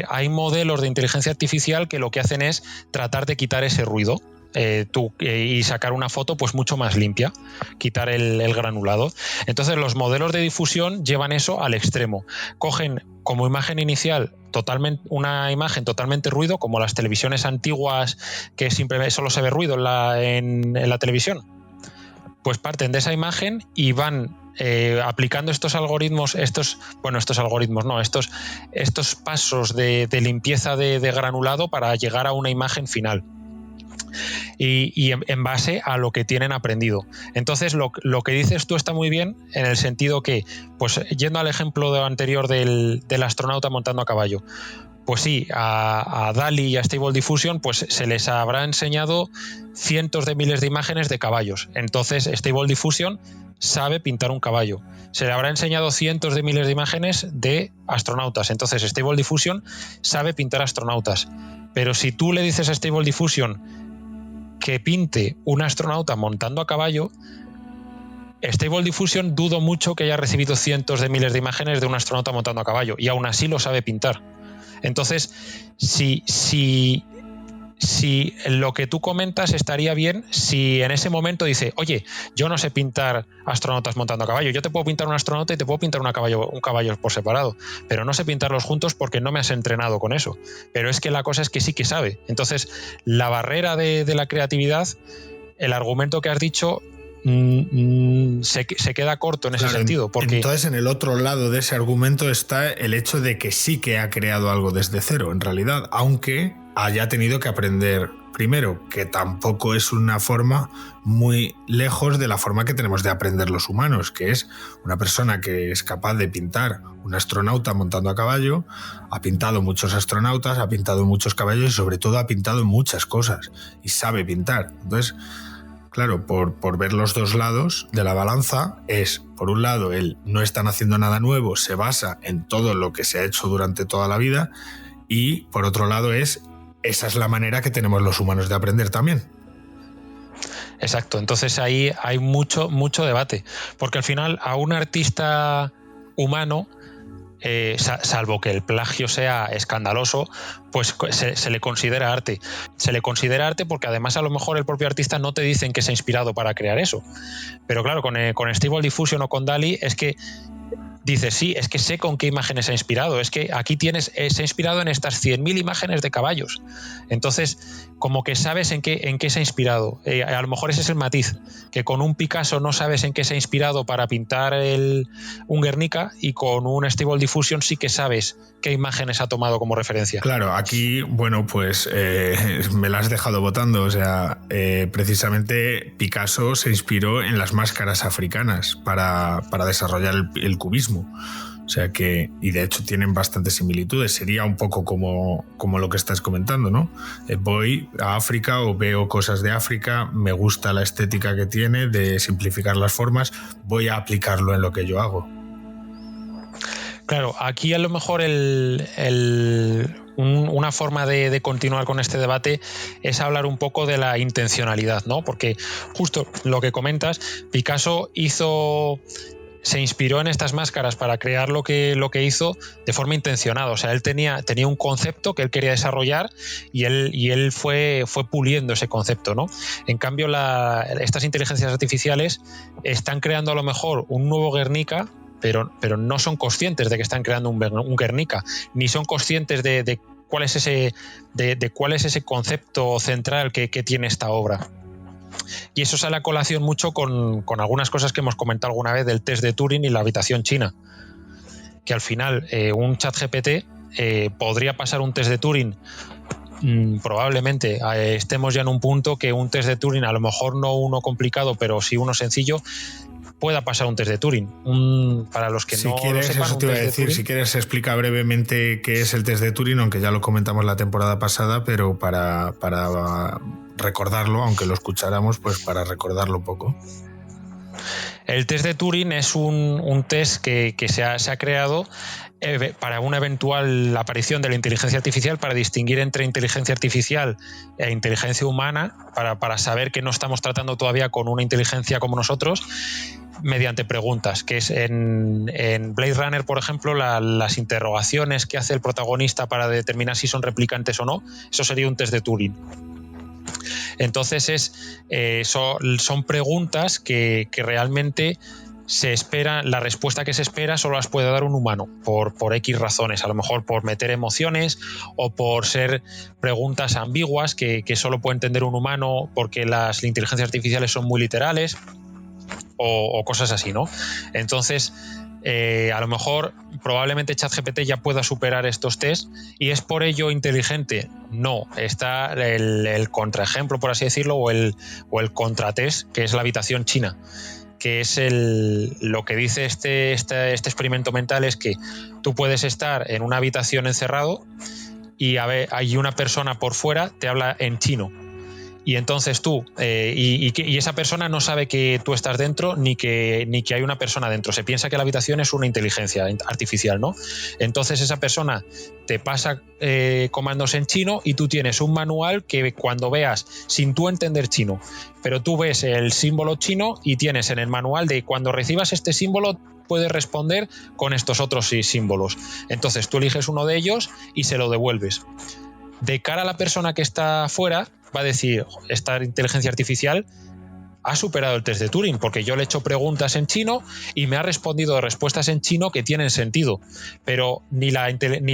hay modelos de inteligencia artificial que lo que hacen es tratar de quitar ese ruido. y sacar una foto pues mucho más limpia, quitar el granulado. Entonces los modelos de difusión llevan eso al extremo. Cogen como imagen inicial una imagen totalmente ruido, como las televisiones antiguas que simplemente solo se ve ruido en la televisión. Pues parten de esa imagen y van aplicando estos algoritmos, estos pasos de limpieza de granulado para llegar a una imagen final. Y en base a lo que tienen aprendido. Entonces lo que dices tú está muy bien en el sentido que, pues yendo al ejemplo anterior del astronauta montando a caballo, pues sí, a DALL-E y a Stable Diffusion pues se les habrá enseñado cientos de miles de imágenes de caballos. Entonces Stable Diffusion sabe pintar un caballo. Se le habrá enseñado cientos de miles de imágenes de astronautas. Entonces Stable Diffusion sabe pintar astronautas. Pero si tú le dices a Stable Diffusion que pinte un astronauta montando a caballo, Stable Diffusion dudo mucho que haya recibido cientos de miles de imágenes de un astronauta montando a caballo, y aún así lo sabe pintar. Entonces, si lo que tú comentas estaría bien si en ese momento dice, oye, yo no sé pintar astronautas montando a caballo, yo te puedo pintar un astronauta y te puedo pintar un caballo por separado, pero no sé pintarlos juntos porque no me has entrenado con eso. Pero es que la cosa es que sí que sabe. Entonces, la barrera de la creatividad, el argumento que has dicho, se queda corto en ese sentido. Porque entonces, en el otro lado de ese argumento está el hecho de que sí que ha creado algo desde cero, en realidad, aunque haya tenido que aprender primero, que tampoco es una forma muy lejos de la forma que tenemos de aprender los humanos, que es una persona que es capaz de pintar un astronauta montando a caballo, ha pintado muchos astronautas, ha pintado muchos caballos y sobre todo ha pintado muchas cosas y sabe pintar. Entonces, claro, por ver los dos lados de la balanza, es, por un lado, él no están haciendo nada nuevo, se basa en todo lo que se ha hecho durante toda la vida, y por otro lado esa es la manera que tenemos los humanos de aprender también. Exacto, entonces ahí hay mucho debate, porque al final a un artista humano, salvo que el plagio sea escandaloso, pues se le considera arte. Se le considera arte porque además a lo mejor el propio artista no te dice en qué se ha inspirado para crear eso. Pero claro, con Stable Diffusion o con DALL-E es que dices, sí, es que sé con qué imágenes se ha inspirado, es que aquí se ha inspirado en estas 100.000 imágenes de caballos. Entonces, como que sabes en qué se ha inspirado. A lo mejor ese es el matiz, que con un Picasso no sabes en qué se ha inspirado para pintar un Guernica, y con un Stable Diffusion sí que sabes qué imágenes ha tomado como referencia. Claro, aquí, bueno, pues me la has dejado botando. O sea, precisamente Picasso se inspiró en las máscaras africanas para desarrollar el cubismo. O sea que, y de hecho tienen bastantes similitudes. Sería un poco como lo que estás comentando, ¿no? Voy a África o veo cosas de África, me gusta la estética que tiene de simplificar las formas, voy a aplicarlo en lo que yo hago. Claro, aquí a lo mejor una forma de continuar con este debate es hablar un poco de la intencionalidad, ¿no? Porque justo lo que comentas, Picasso se inspiró en estas máscaras para crear lo que hizo de forma intencionada. O sea, él tenía un concepto que él quería desarrollar y él fue puliendo ese concepto, ¿no? En cambio, estas inteligencias artificiales están creando a lo mejor un nuevo Guernica, pero no son conscientes de que están creando un Guernica, ni son conscientes de cuál es ese concepto central que tiene esta obra. Y eso sale a colación mucho con algunas cosas que hemos comentado alguna vez del test de Turing y la habitación china, que al final un ChatGPT podría pasar un test de Turing. Probablemente estemos ya en un punto que un test de Turing, a lo mejor no uno complicado, pero sí uno sencillo, pueda pasar un test de Turing. Para los que no lo sepan, eso te iba a decir, si quieres explica brevemente qué es el test de Turing, aunque ya lo comentamos la temporada pasada, pero para recordarlo, aunque lo escucháramos, pues para recordarlo un poco. El test de Turing es un test que se ha creado para una eventual aparición de la inteligencia artificial, para distinguir entre inteligencia artificial e inteligencia humana, para saber que no estamos tratando todavía con una inteligencia como nosotros, mediante preguntas, que es en Blade Runner, por ejemplo, las interrogaciones que hace el protagonista para determinar si son replicantes o no. Eso sería un test de Turing. Entonces son preguntas que realmente se espera, la respuesta que se espera solo las puede dar un humano por X razones, a lo mejor por meter emociones o por ser preguntas ambiguas que solo puede entender un humano porque las inteligencias artificiales son muy literales o cosas así, ¿no? Entonces a lo mejor probablemente ChatGPT ya pueda superar estos test y es por ello inteligente. No, está el contraejemplo, por así decirlo, o el contratest, que es la habitación china, que es lo que dice este experimento mental, es que tú puedes estar en una habitación encerrado y hay una persona por fuera, te habla en chino. Y entonces tú, y esa persona no sabe que tú estás dentro ni que hay una persona dentro. Se piensa que la habitación es una inteligencia artificial, ¿no? Entonces esa persona te pasa comandos en chino y tú tienes un manual que cuando veas, sin tú entender chino, pero tú ves el símbolo chino y tienes en el manual de cuando recibas este símbolo puedes responder con estos otros símbolos. Entonces tú eliges uno de ellos y se lo devuelves. De cara a la persona que está afuera, va a decir, esta inteligencia artificial ha superado el test de Turing, porque yo le he hecho preguntas en chino y me ha respondido respuestas en chino que tienen sentido, pero ni la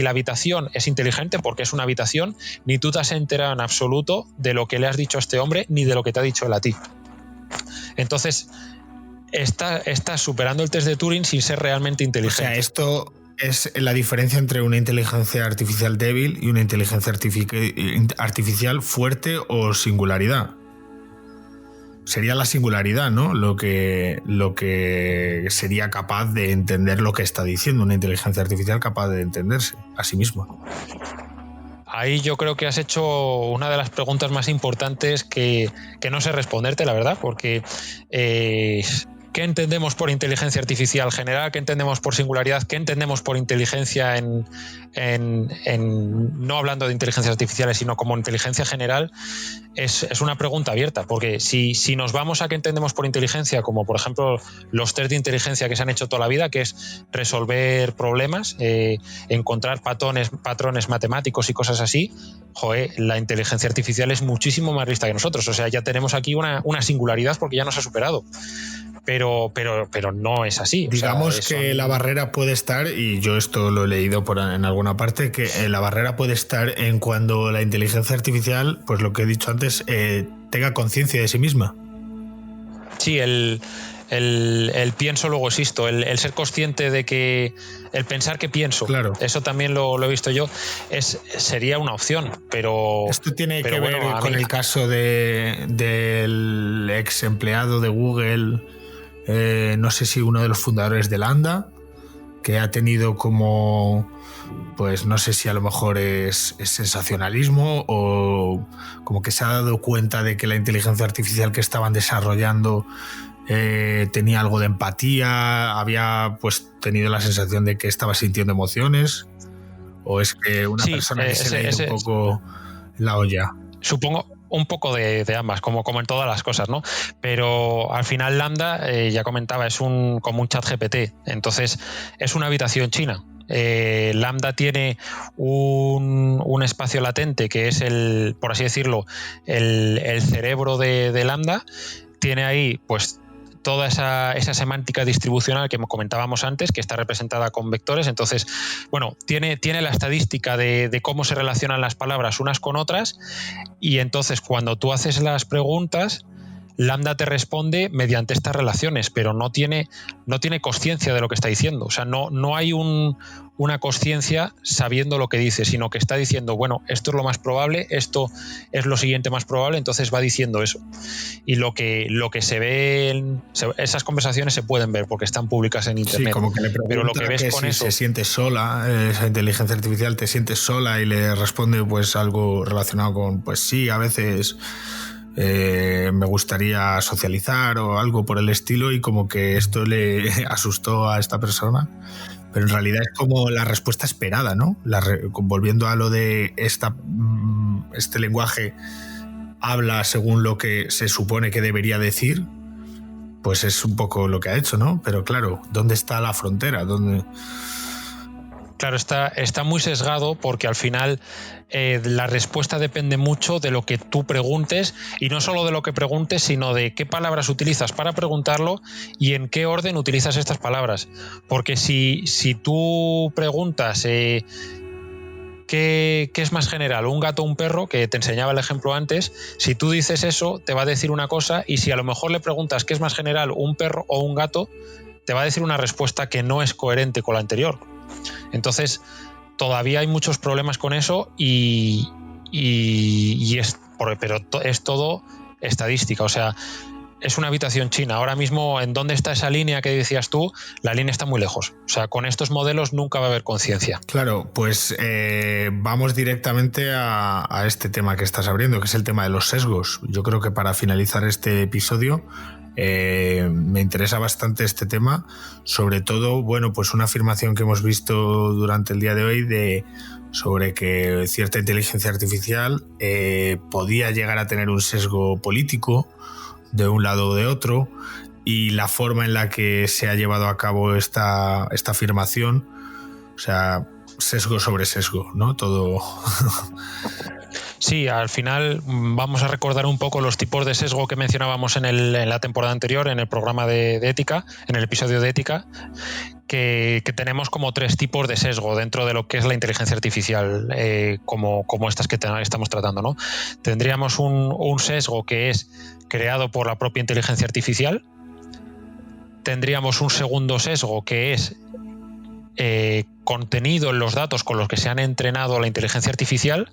habitación es inteligente porque es una habitación, ni tú te has enterado en absoluto de lo que le has dicho a este hombre, ni de lo que te ha dicho él a ti. Entonces, está superando el test de Turing sin ser realmente inteligente. O sea, esto es la diferencia entre una inteligencia artificial débil y una inteligencia artificial fuerte o singularidad. Sería la singularidad, ¿no? Lo que sería capaz de entender lo que está diciendo una inteligencia artificial, capaz de entenderse a sí misma. Ahí yo creo que has hecho una de las preguntas más importantes que no sé responderte, la verdad, porque ¿qué entendemos por inteligencia artificial general? ¿Qué entendemos por singularidad? ¿Qué entendemos por inteligencia no hablando de inteligencias artificiales, sino como inteligencia general? Es una pregunta abierta, porque si nos vamos a qué entendemos por inteligencia, como por ejemplo los test de inteligencia que se han hecho toda la vida, que es resolver problemas, encontrar patrones matemáticos y cosas así, la inteligencia artificial es muchísimo más lista que nosotros. O sea, ya tenemos aquí una singularidad porque ya nos ha superado. Pero no es así. Digamos que la barrera puede estar, y yo esto lo he leído en alguna parte, que la barrera puede estar en cuando la inteligencia artificial, pues lo que he dicho antes, tenga conciencia de sí misma. Sí, el pienso luego existo, el ser consciente de que el pensar que pienso, claro. Eso también lo he visto yo, sería una opción, pero esto tiene que ver con el caso del ex empleado de Google, no sé si uno de los fundadores de Lambda, que ha tenido como, pues no sé si a lo mejor es sensacionalismo o como que se ha dado cuenta de que la inteligencia artificial que estaban desarrollando tenía algo de empatía, había pues tenido la sensación de que estaba sintiendo emociones, o es que una persona que se le ha ido un poco la olla. Supongo un poco de ambas, como en todas las cosas, ¿no? Pero al final Lambda, ya comentaba, es como un ChatGPT, entonces es una habitación china. Lambda tiene un espacio latente que es por así decirlo, el cerebro de Lambda. Tiene ahí pues toda esa semántica distribucional que comentábamos antes, que está representada con vectores. Entonces, bueno, tiene la estadística de cómo se relacionan las palabras unas con otras, y entonces cuando tú haces las preguntas, Lambda te responde mediante estas relaciones, pero no tiene consciencia de lo que está diciendo. O sea, no hay una consciencia sabiendo lo que dice, sino que está diciendo, bueno, esto es lo más probable, esto es lo siguiente más probable, entonces va diciendo eso. Y lo que se ve, esas conversaciones se pueden ver porque están públicas en internet. Sí, como que le pregunta, pero lo que ves que con si eso, se siente sola, esa inteligencia artificial te sientes sola, y le responde pues algo relacionado con, pues sí, a veces me gustaría socializar o algo por el estilo, y como que esto le asustó a esta persona, pero en realidad es como la respuesta esperada, ¿no? Volviendo a lo de este lenguaje habla según lo que se supone que debería decir, pues es un poco lo que ha hecho, ¿no? Pero claro, ¿dónde está la frontera? Claro, está muy sesgado porque al final la respuesta depende mucho de lo que tú preguntes, y no solo de lo que preguntes, sino de qué palabras utilizas para preguntarlo y en qué orden utilizas estas palabras. Porque si tú preguntas ¿qué es más general, un gato o un perro? Que te enseñaba el ejemplo antes. Si tú dices eso, te va a decir una cosa, y si a lo mejor le preguntas ¿qué es más general, un perro o un gato?, te va a decir una respuesta que no es coherente con la anterior. Entonces, todavía hay muchos problemas con eso pero es todo estadística. O sea, es una habitación china. Ahora mismo, ¿en dónde está esa línea que decías tú? La línea está muy lejos. O sea, con estos modelos nunca va a haber conciencia. Claro, pues vamos directamente a este tema que estás abriendo, que es el tema de los sesgos. Yo creo que para finalizar este episodio me interesa bastante este tema, sobre todo, bueno, pues una afirmación que hemos visto durante el día de hoy sobre que cierta inteligencia artificial podía llegar a tener un sesgo político de un lado o de otro, y la forma en la que se ha llevado a cabo esta afirmación, o sea, sesgo sobre sesgo, ¿no? Todo. Sí, al final vamos a recordar un poco los tipos de sesgo que mencionábamos en la temporada anterior, en el programa de ética, en el episodio de ética, que tenemos como 3 tipos de sesgo dentro de lo que es la inteligencia artificial, como estas que estamos tratando, ¿no? Tendríamos un sesgo que es creado por la propia inteligencia artificial. Tendríamos un segundo sesgo que es contenido en los datos con los que se han entrenado la inteligencia artificial.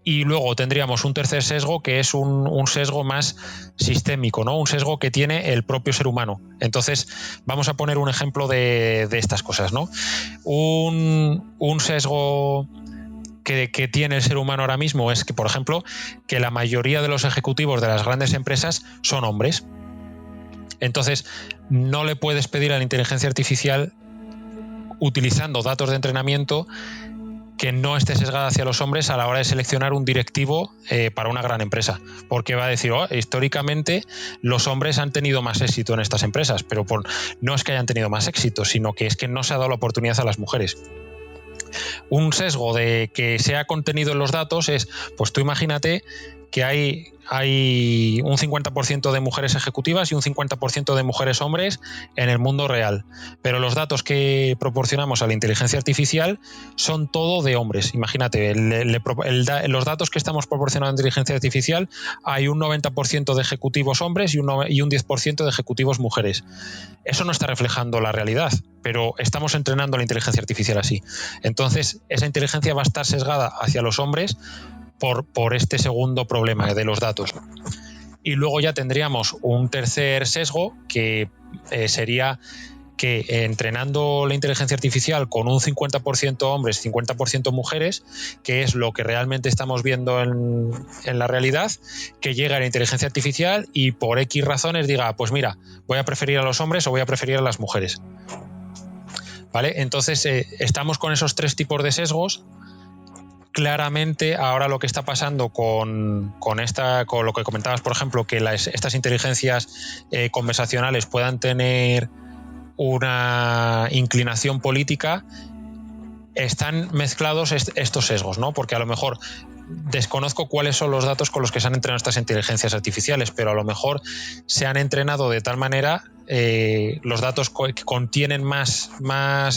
Y luego tendríamos un tercer sesgo que es un sesgo más sistémico, ¿no? Un sesgo que tiene el propio ser humano. Entonces, vamos a poner un ejemplo de estas cosas, ¿no? Un sesgo que tiene el ser humano ahora mismo es que, por ejemplo, que la mayoría de los ejecutivos de las grandes empresas son hombres. Entonces, no le puedes pedir a la inteligencia artificial, utilizando datos de entrenamiento, que no esté sesgada hacia los hombres a la hora de seleccionar un directivo para una gran empresa, porque va a decir, históricamente los hombres han tenido más éxito en estas empresas, pero no es que hayan tenido más éxito, sino que es que no se ha dado la oportunidad a las mujeres. Un sesgo de que sea contenido en los datos es, pues tú imagínate que hay un 50% de mujeres ejecutivas y un 50% de mujeres hombres en el mundo real, pero los datos que proporcionamos a la inteligencia artificial son todo de hombres. Imagínate, los datos que estamos proporcionando a la inteligencia artificial, hay un 90% de ejecutivos hombres y un 10% de ejecutivos mujeres. Eso no está reflejando la realidad, pero estamos entrenando la inteligencia artificial así. Entonces, esa inteligencia va a estar sesgada hacia los hombres por este segundo problema de los datos. Y luego ya tendríamos un tercer sesgo, que sería que entrenando la inteligencia artificial con un 50% hombres, 50% mujeres, que es lo que realmente estamos viendo en la realidad, que llega a la inteligencia artificial y por X razones diga, pues mira, voy a preferir a los hombres o voy a preferir a las mujeres. ¿Vale? Entonces estamos con esos 3 tipos de sesgos. Claramente, ahora lo que está pasando con lo que comentabas, por ejemplo, que estas inteligencias conversacionales puedan tener una inclinación política, están mezclados estos sesgos, ¿no? Porque a lo mejor desconozco cuáles son los datos con los que se han entrenado estas inteligencias artificiales, pero a lo mejor se han entrenado de tal manera, los datos que contienen más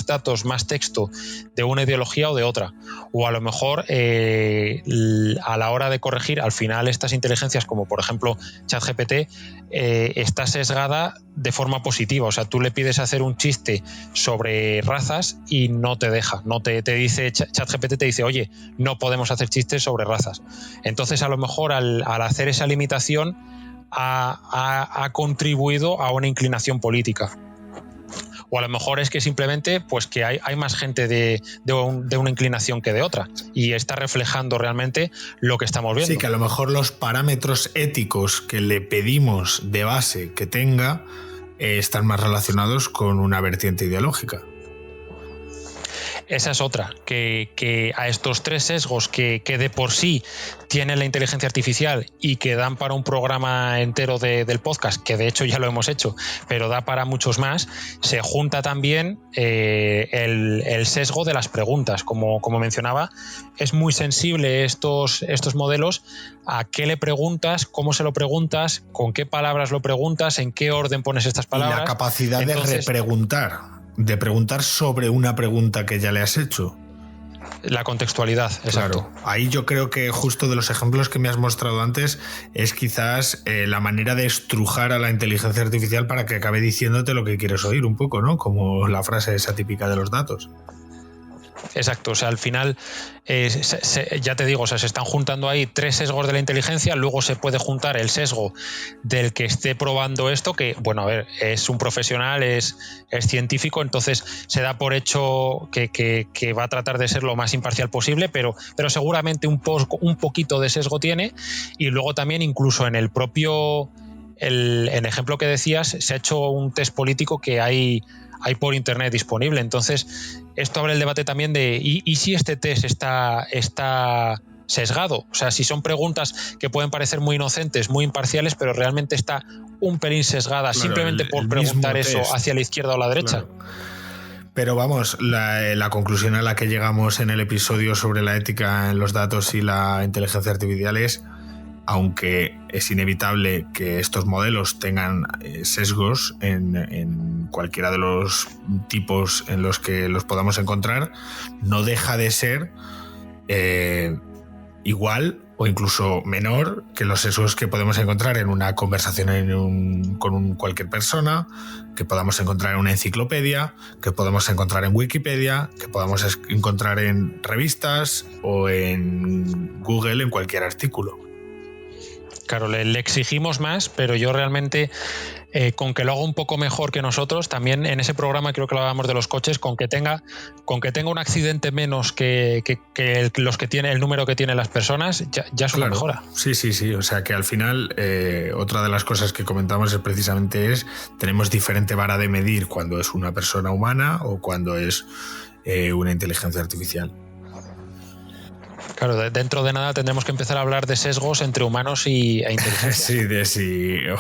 datos, más texto de una ideología o de otra, o a lo mejor a la hora de corregir, al final estas inteligencias, como por ejemplo ChatGPT, está sesgada de forma positiva. O sea, tú le pides hacer un chiste sobre razas y no te deja, no te dice, ChatGPT te dice, oye, no podemos hacer chistes sobre razas. Entonces, a lo mejor al hacer esa limitación ha contribuido a una inclinación política. O a lo mejor es que simplemente pues que hay más gente de una inclinación que de otra, y está reflejando realmente lo que estamos viendo. Sí, que a lo mejor los parámetros éticos que le pedimos de base que tenga están más relacionados con una vertiente ideológica. esa es otra, que a estos tres sesgos que de por sí tiene la inteligencia artificial y que dan para un programa entero del podcast, que de hecho ya lo hemos hecho, pero da para muchos más, se junta también el sesgo de las preguntas. Como mencionaba, es muy sensible estos modelos a qué le preguntas, cómo se lo preguntas, con qué palabras lo preguntas, en qué orden pones estas palabras. Y la capacidad de repreguntar, de preguntar sobre una pregunta que ya le has hecho. La contextualidad, exacto. Claro, ahí yo creo que justo de los ejemplos que me has mostrado antes es quizás la manera de estrujar a la inteligencia artificial para que acabe diciéndote lo que quieres oír un poco, ¿no? Como la frase esa típica de los datos. Exacto, o sea, al final, ya te digo, o sea, se están juntando ahí tres sesgos de la inteligencia, luego se puede juntar el sesgo del que esté probando esto, que, bueno, a ver, es un profesional, es científico, entonces se da por hecho que va a tratar de ser lo más imparcial posible, pero seguramente un poquito de sesgo tiene, y luego también incluso en el propio, en el ejemplo que decías, se ha hecho un test político que hay por internet disponible. Entonces, esto abre el debate también de ¿y si este test está sesgado? O sea, si son preguntas que pueden parecer muy inocentes, muy imparciales, pero realmente está un pelín sesgada, claro, simplemente por preguntar eso hacia la izquierda o la derecha. Claro. Pero vamos, la conclusión a la que llegamos en el episodio sobre la ética en los datos y la inteligencia artificial es, aunque es inevitable que estos modelos tengan sesgos en cualquiera de los tipos en los que los podamos encontrar, no deja de ser igual o incluso menor que los sesgos que podemos encontrar en una conversación con cualquier persona, que podamos encontrar en una enciclopedia, que podamos encontrar en Wikipedia, que podamos encontrar en revistas o en Google en cualquier artículo. Claro, le exigimos más, pero yo realmente, con que lo haga un poco mejor que nosotros, también en ese programa creo que lo hablábamos de los coches, con que tenga un accidente menos que los que tiene el número que tienen las personas, ya es una mejora. Sí. O sea que al final, otra de las cosas que comentamos es precisamente tenemos diferente vara de medir cuando es una persona humana o cuando es una inteligencia artificial. Claro, dentro de nada tendremos que empezar a hablar de sesgos entre humanos e inteligencia.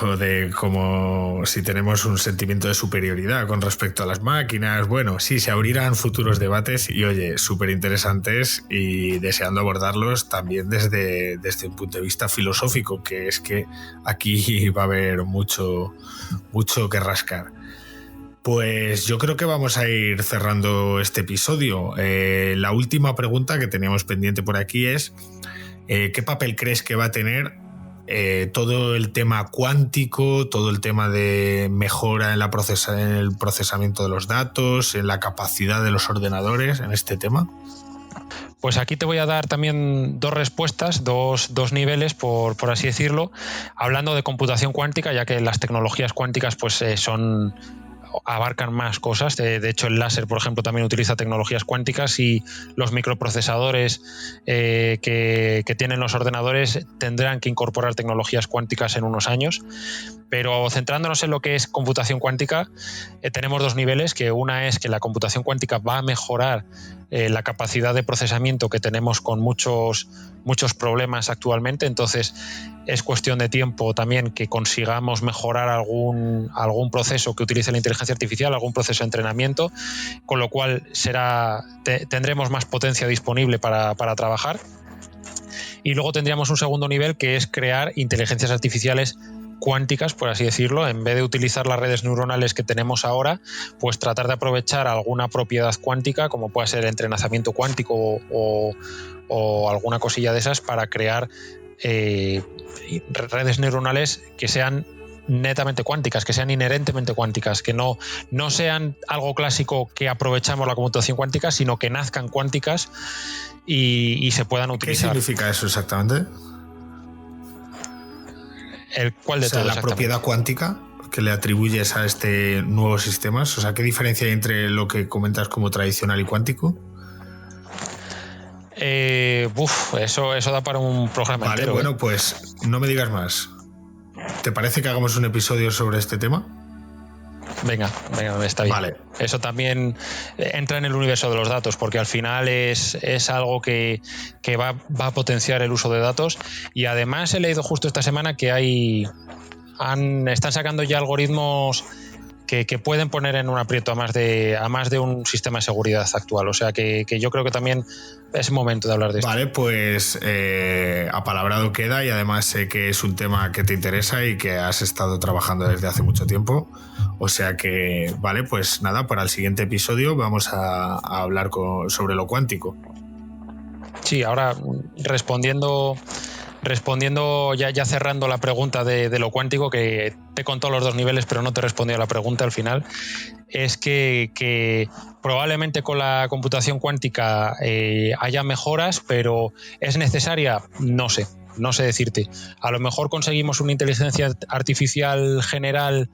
O de como si tenemos un sentimiento de superioridad con respecto a las máquinas. Bueno, sí, se abrirán futuros debates y, oye, súper interesantes y deseando abordarlos también desde un punto de vista filosófico, que es que aquí va a haber mucho que rascar. Pues yo creo que vamos a ir cerrando este episodio. La última pregunta que teníamos pendiente por aquí es ¿qué papel crees que va a tener todo el tema cuántico, todo el tema de mejora en el procesamiento de los datos, en la capacidad de los ordenadores en este tema? Pues aquí te voy a dar también dos respuestas, dos niveles, por así decirlo, hablando de computación cuántica, ya que las tecnologías cuánticas pues abarcan más cosas. De hecho, el láser, por ejemplo, también utiliza tecnologías cuánticas y los microprocesadores que tienen los ordenadores tendrán que incorporar tecnologías cuánticas en unos años. Pero centrándonos en lo que es computación cuántica, tenemos dos niveles, que una es que la computación cuántica va a mejorar la capacidad de procesamiento que tenemos con muchos problemas actualmente, entonces es cuestión de tiempo también que consigamos mejorar algún proceso que utilice la inteligencia artificial, algún proceso de entrenamiento, con lo cual tendremos más potencia disponible para trabajar. Y luego tendríamos un segundo nivel, que es crear inteligencias artificiales cuánticas, por así decirlo. En vez de utilizar las redes neuronales que tenemos ahora, pues tratar de aprovechar alguna propiedad cuántica, como puede ser entrenamiento cuántico o alguna cosilla de esas, para crear redes neuronales que sean netamente cuánticas, que sean inherentemente cuánticas, que no sean algo clásico que aprovechamos la computación cuántica, sino que nazcan cuánticas y se puedan utilizar. ¿Qué significa eso exactamente? ¿Cuál de todos? La propiedad cuántica que le atribuyes a este nuevos sistemas. O sea, ¿qué diferencia hay entre lo que comentas como tradicional y cuántico? Eso da para un programa entero. Vale, bueno, pues no me digas más. ¿Te parece que hagamos un episodio sobre este tema? Venga, está bien. Vale. Eso también entra en el universo de los datos, porque al final es algo que va a potenciar el uso de datos. Y además he leído justo esta semana que están sacando ya algoritmos que pueden poner en un aprieto a más de un sistema de seguridad actual. O sea que yo creo que también es momento de hablar de esto. Vale, pues apalabrado queda, y además sé que es un tema que te interesa y que has estado trabajando desde hace mucho tiempo. O sea que, vale, pues nada, para el siguiente episodio vamos a hablar sobre lo cuántico. Sí, ahora respondiendo ya cerrando la pregunta de lo cuántico, que te he contado los dos niveles pero no te he respondido a la pregunta al final, es que probablemente con la computación cuántica haya mejoras, pero ¿es necesaria? No sé decirte. A lo mejor conseguimos una inteligencia artificial general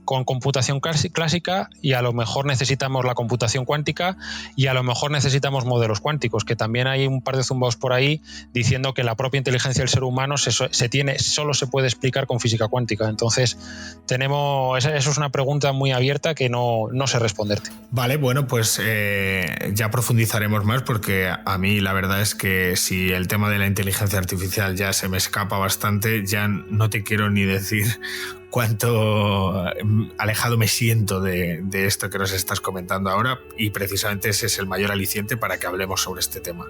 con computación clásica, y a lo mejor necesitamos la computación cuántica, y a lo mejor necesitamos modelos cuánticos, que también hay un par de zumbaos por ahí diciendo que la propia inteligencia del ser humano solo se puede explicar con física cuántica. Entonces eso es una pregunta muy abierta que no sé responderte. Vale, bueno, pues ya profundizaremos más, porque a mí la verdad es que si el tema de la inteligencia artificial ya se me escapa bastante, ya no te quiero ni decir cuánto alejado me siento de esto que nos estás comentando ahora, y precisamente ese es el mayor aliciente para que hablemos sobre este tema.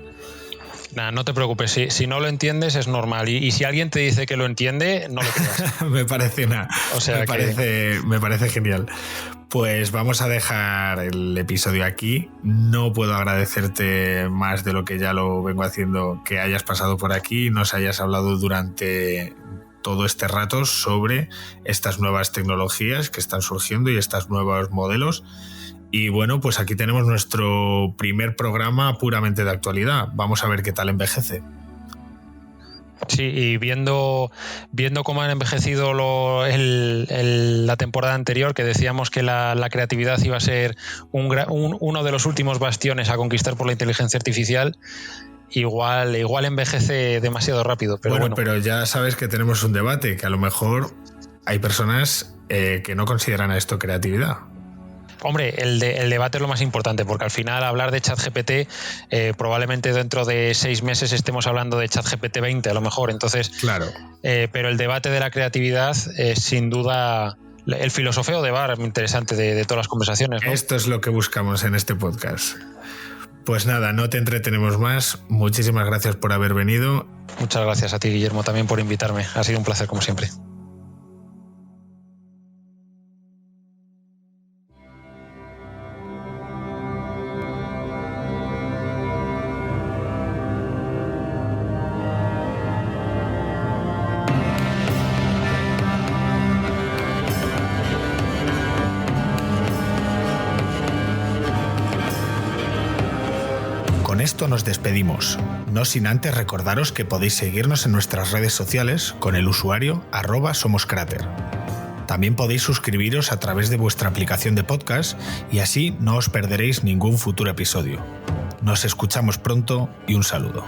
Nah, no te preocupes, si no lo entiendes es normal, y si alguien te dice que lo entiende, no lo creas. me parece genial. Pues vamos a dejar el episodio aquí. No puedo agradecerte más de lo que ya lo vengo haciendo, que hayas pasado por aquí, nos hayas hablado durante todo este rato sobre estas nuevas tecnologías que están surgiendo y estos nuevos modelos. Y bueno, pues aquí tenemos nuestro primer programa puramente de actualidad. Vamos a ver qué tal envejece. Sí, y viendo cómo han envejecido la temporada anterior, que decíamos que la creatividad iba a ser uno de los últimos bastiones a conquistar por la inteligencia artificial, igual envejece demasiado rápido. Pero ya sabes que tenemos un debate, que a lo mejor hay personas que no consideran a esto creatividad. Hombre, el debate es lo más importante, porque al final hablar de ChatGPT, probablemente dentro de 6 meses estemos hablando de ChatGPT 20 a lo mejor. Entonces, claro. Pero el debate de la creatividad es sin duda el filosofeo de bar interesante de todas las conversaciones, ¿no? Esto es lo que buscamos en este podcast. Pues nada, no te entretenemos más. Muchísimas gracias por haber venido. Muchas gracias a ti, Guillermo, también por invitarme. Ha sido un placer, como siempre. Con esto nos despedimos, no sin antes recordaros que podéis seguirnos en nuestras redes sociales con el usuario @somoscrater. También podéis suscribiros a través de vuestra aplicación de podcast, y así no os perderéis ningún futuro episodio. Nos escuchamos pronto y un saludo.